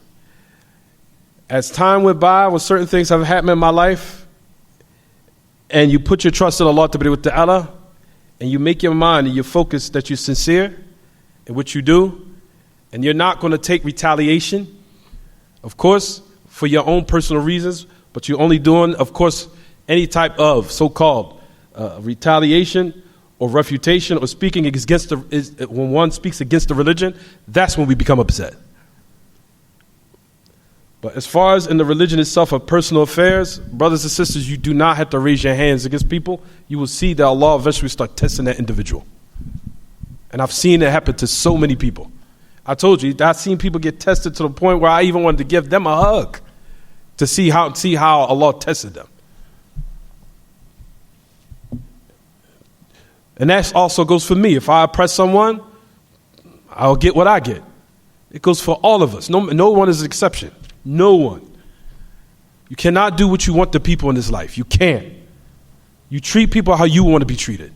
as time went by, when certain things have happened in my life, and you put your trust in Allah Ta'ala, and you make your mind and you focus that you're sincere in what you do, and you're not going to take retaliation, of course, for your own personal reasons, but you're only doing, of course, any type of so-called retaliation or refutation or speaking against when one speaks against the religion, that's when we become upset. But as far as in the religion itself of personal affairs, brothers and sisters, you do not have to raise your hands against people. You will see that Allah eventually start testing that individual. And I've seen it happen to so many people. I told you, I've seen people get tested to the point where I even wanted to give them a hug to see how Allah tested them. And that also goes for me. If I oppress someone, I'll get what I get. It goes for all of us. No one is an exception. No one. You cannot do what you want to people in this life. You can't. You treat people how you want to be treated.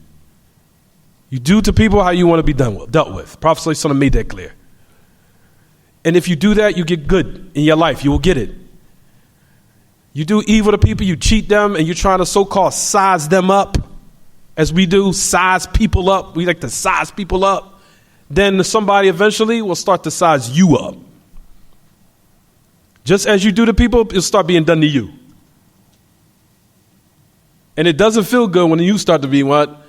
You do to people how you want to be dealt with. Prophet ﷺ made that clear. And if you do that, you get good in your life. You will get it. You do evil to people, you cheat them, and you're trying to so-called size them up, as we do, size people up. We like to size people up. Then somebody eventually will start to size you up. Just as you do to people, it'll start being done to you. And it doesn't feel good when you start to be what?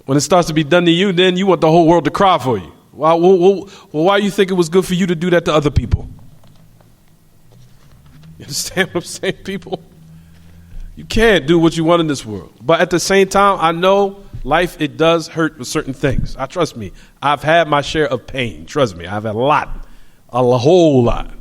When it starts to be done to you, then you want the whole world to cry for you. Well, why do you think it was good for you to do that to other people? You understand what I'm saying, people? You can't do what you want in this world. But at the same time, I know life, it does hurt with certain things. Trust me, I've had my share of pain. Trust me, I've had a whole lot.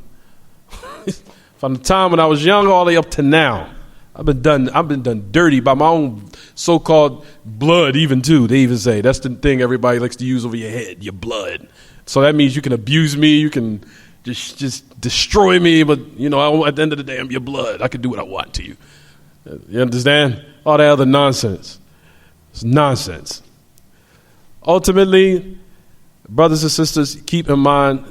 From the time when I was young all the way up to now, I've been done dirty by my own so-called blood even too. They even say that's the thing everybody likes to use over your head, your blood. So that means you can abuse me, you can just destroy me, but at the end of the day, I'm your blood. I can do what I want to you. You understand? All that other nonsense. It's nonsense. Ultimately, brothers and sisters, keep in mind,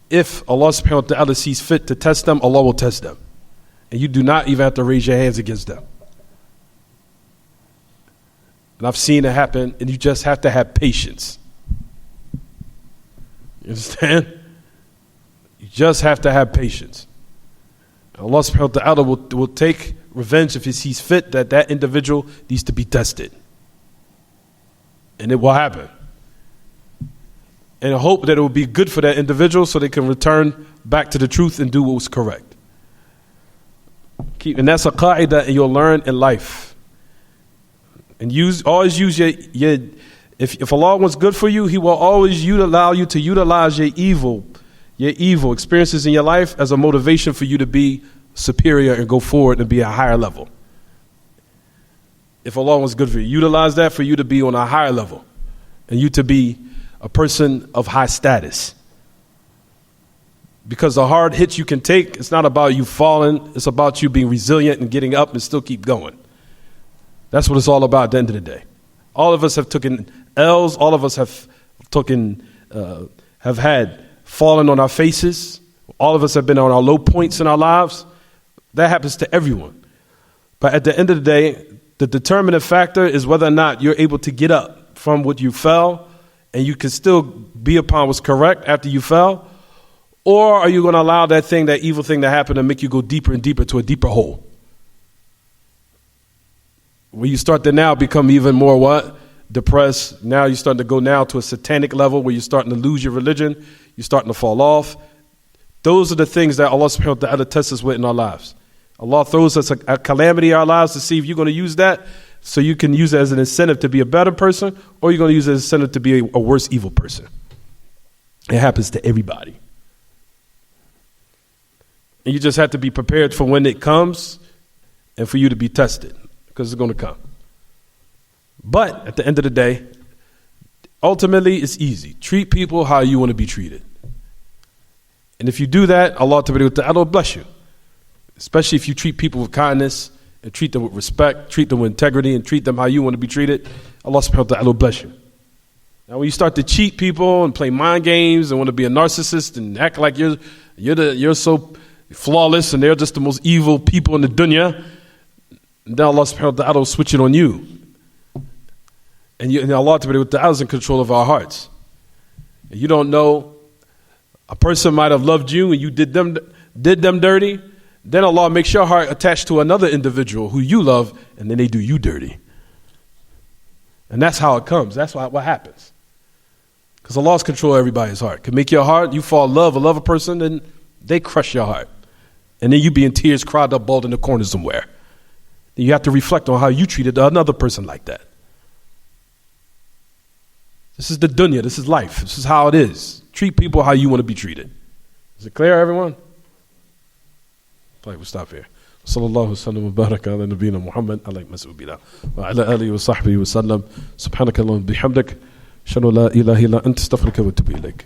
if Allah subhanahu wa ta'ala sees fit to test them, Allah will test them. And you do not even have to raise your hands against them. And I've seen it happen, and you just have to have patience. You understand? You just have to have patience. Allah subhanahu wa ta'ala will take revenge if He sees fit that that individual needs to be tested. And it will happen. And I hope that it will be good for that individual so they can return back to the truth and do what was correct. And that's a qa'idah and you'll learn in life. And always use your if Allah wants good for you, He will always allow you to utilize your evil experiences in your life as a motivation for you to be superior and go forward and be at a higher level. If Allah wants good for you, utilize that for you to be on a higher level and you to be a person of high status. Because the hard hits you can take, it's not about you falling, it's about you being resilient and getting up and still keep going. That's what it's all about at the end of the day. All of us have taken L's, all of us have had fallen on our faces. All of us have been on our low points in our lives. That happens to everyone. But at the end of the day, the determining factor is whether or not you're able to get up from what you fell and you can still be upon what's correct after you fell, or are you going to allow that evil thing to happen and make you go deeper and deeper to a deeper hole? Where you start to now become even more what? Depressed. Now you're starting to go now to a satanic level where you're starting to lose your religion. You're starting to fall off. Those are the things that Allah subhanahu wa ta'ala tests us with in our lives. Allah throws us a calamity in our lives to see if you're going to use that so you can use it as an incentive to be a better person, or you're going to use it as an incentive to be a worse evil person. It happens to everybody. And you just have to be prepared for when it comes and for you to be tested, because it's going to come. But at the end of the day, ultimately it's easy. Treat people how you want to be treated. And if you do that, Allah will bless you. Especially if you treat people with kindness and treat them with respect, treat them with integrity, and treat them how you want to be treated, Allah subhanahu wa ta'ala will bless you. Now when you start to cheat people and play mind games and want to be a narcissist and act like you're so flawless and they're just the most evil people in the dunya, then Allah subhanahu wa ta'ala will switch it on you. And Allah is in control of our hearts. And you don't know, a person might have loved you and you did them dirty. Then Allah makes your heart attached to another individual who you love, and then they do you dirty. And that's how it comes. That's what happens. Because Allah's control of everybody's heart. Can make your heart, you fall in love, love a person, then they crush your heart. And then you be in tears, cried up, bald in the corner somewhere. Then you have to reflect on how you treated another person like that. This is the dunya, this is life, this is how it is. Treat people how you want to be treated. Is it clear, everyone? We'll stop here. Sallallahu sallam wa baraka ala nabina Muhammad alayhi mas'ubina wa ala alihi wa sahbihi wa sallam. Subhanaka Allahumma bihamdik. Shanu la ilaha illa anta astaghfiruka wa atubu ilayk.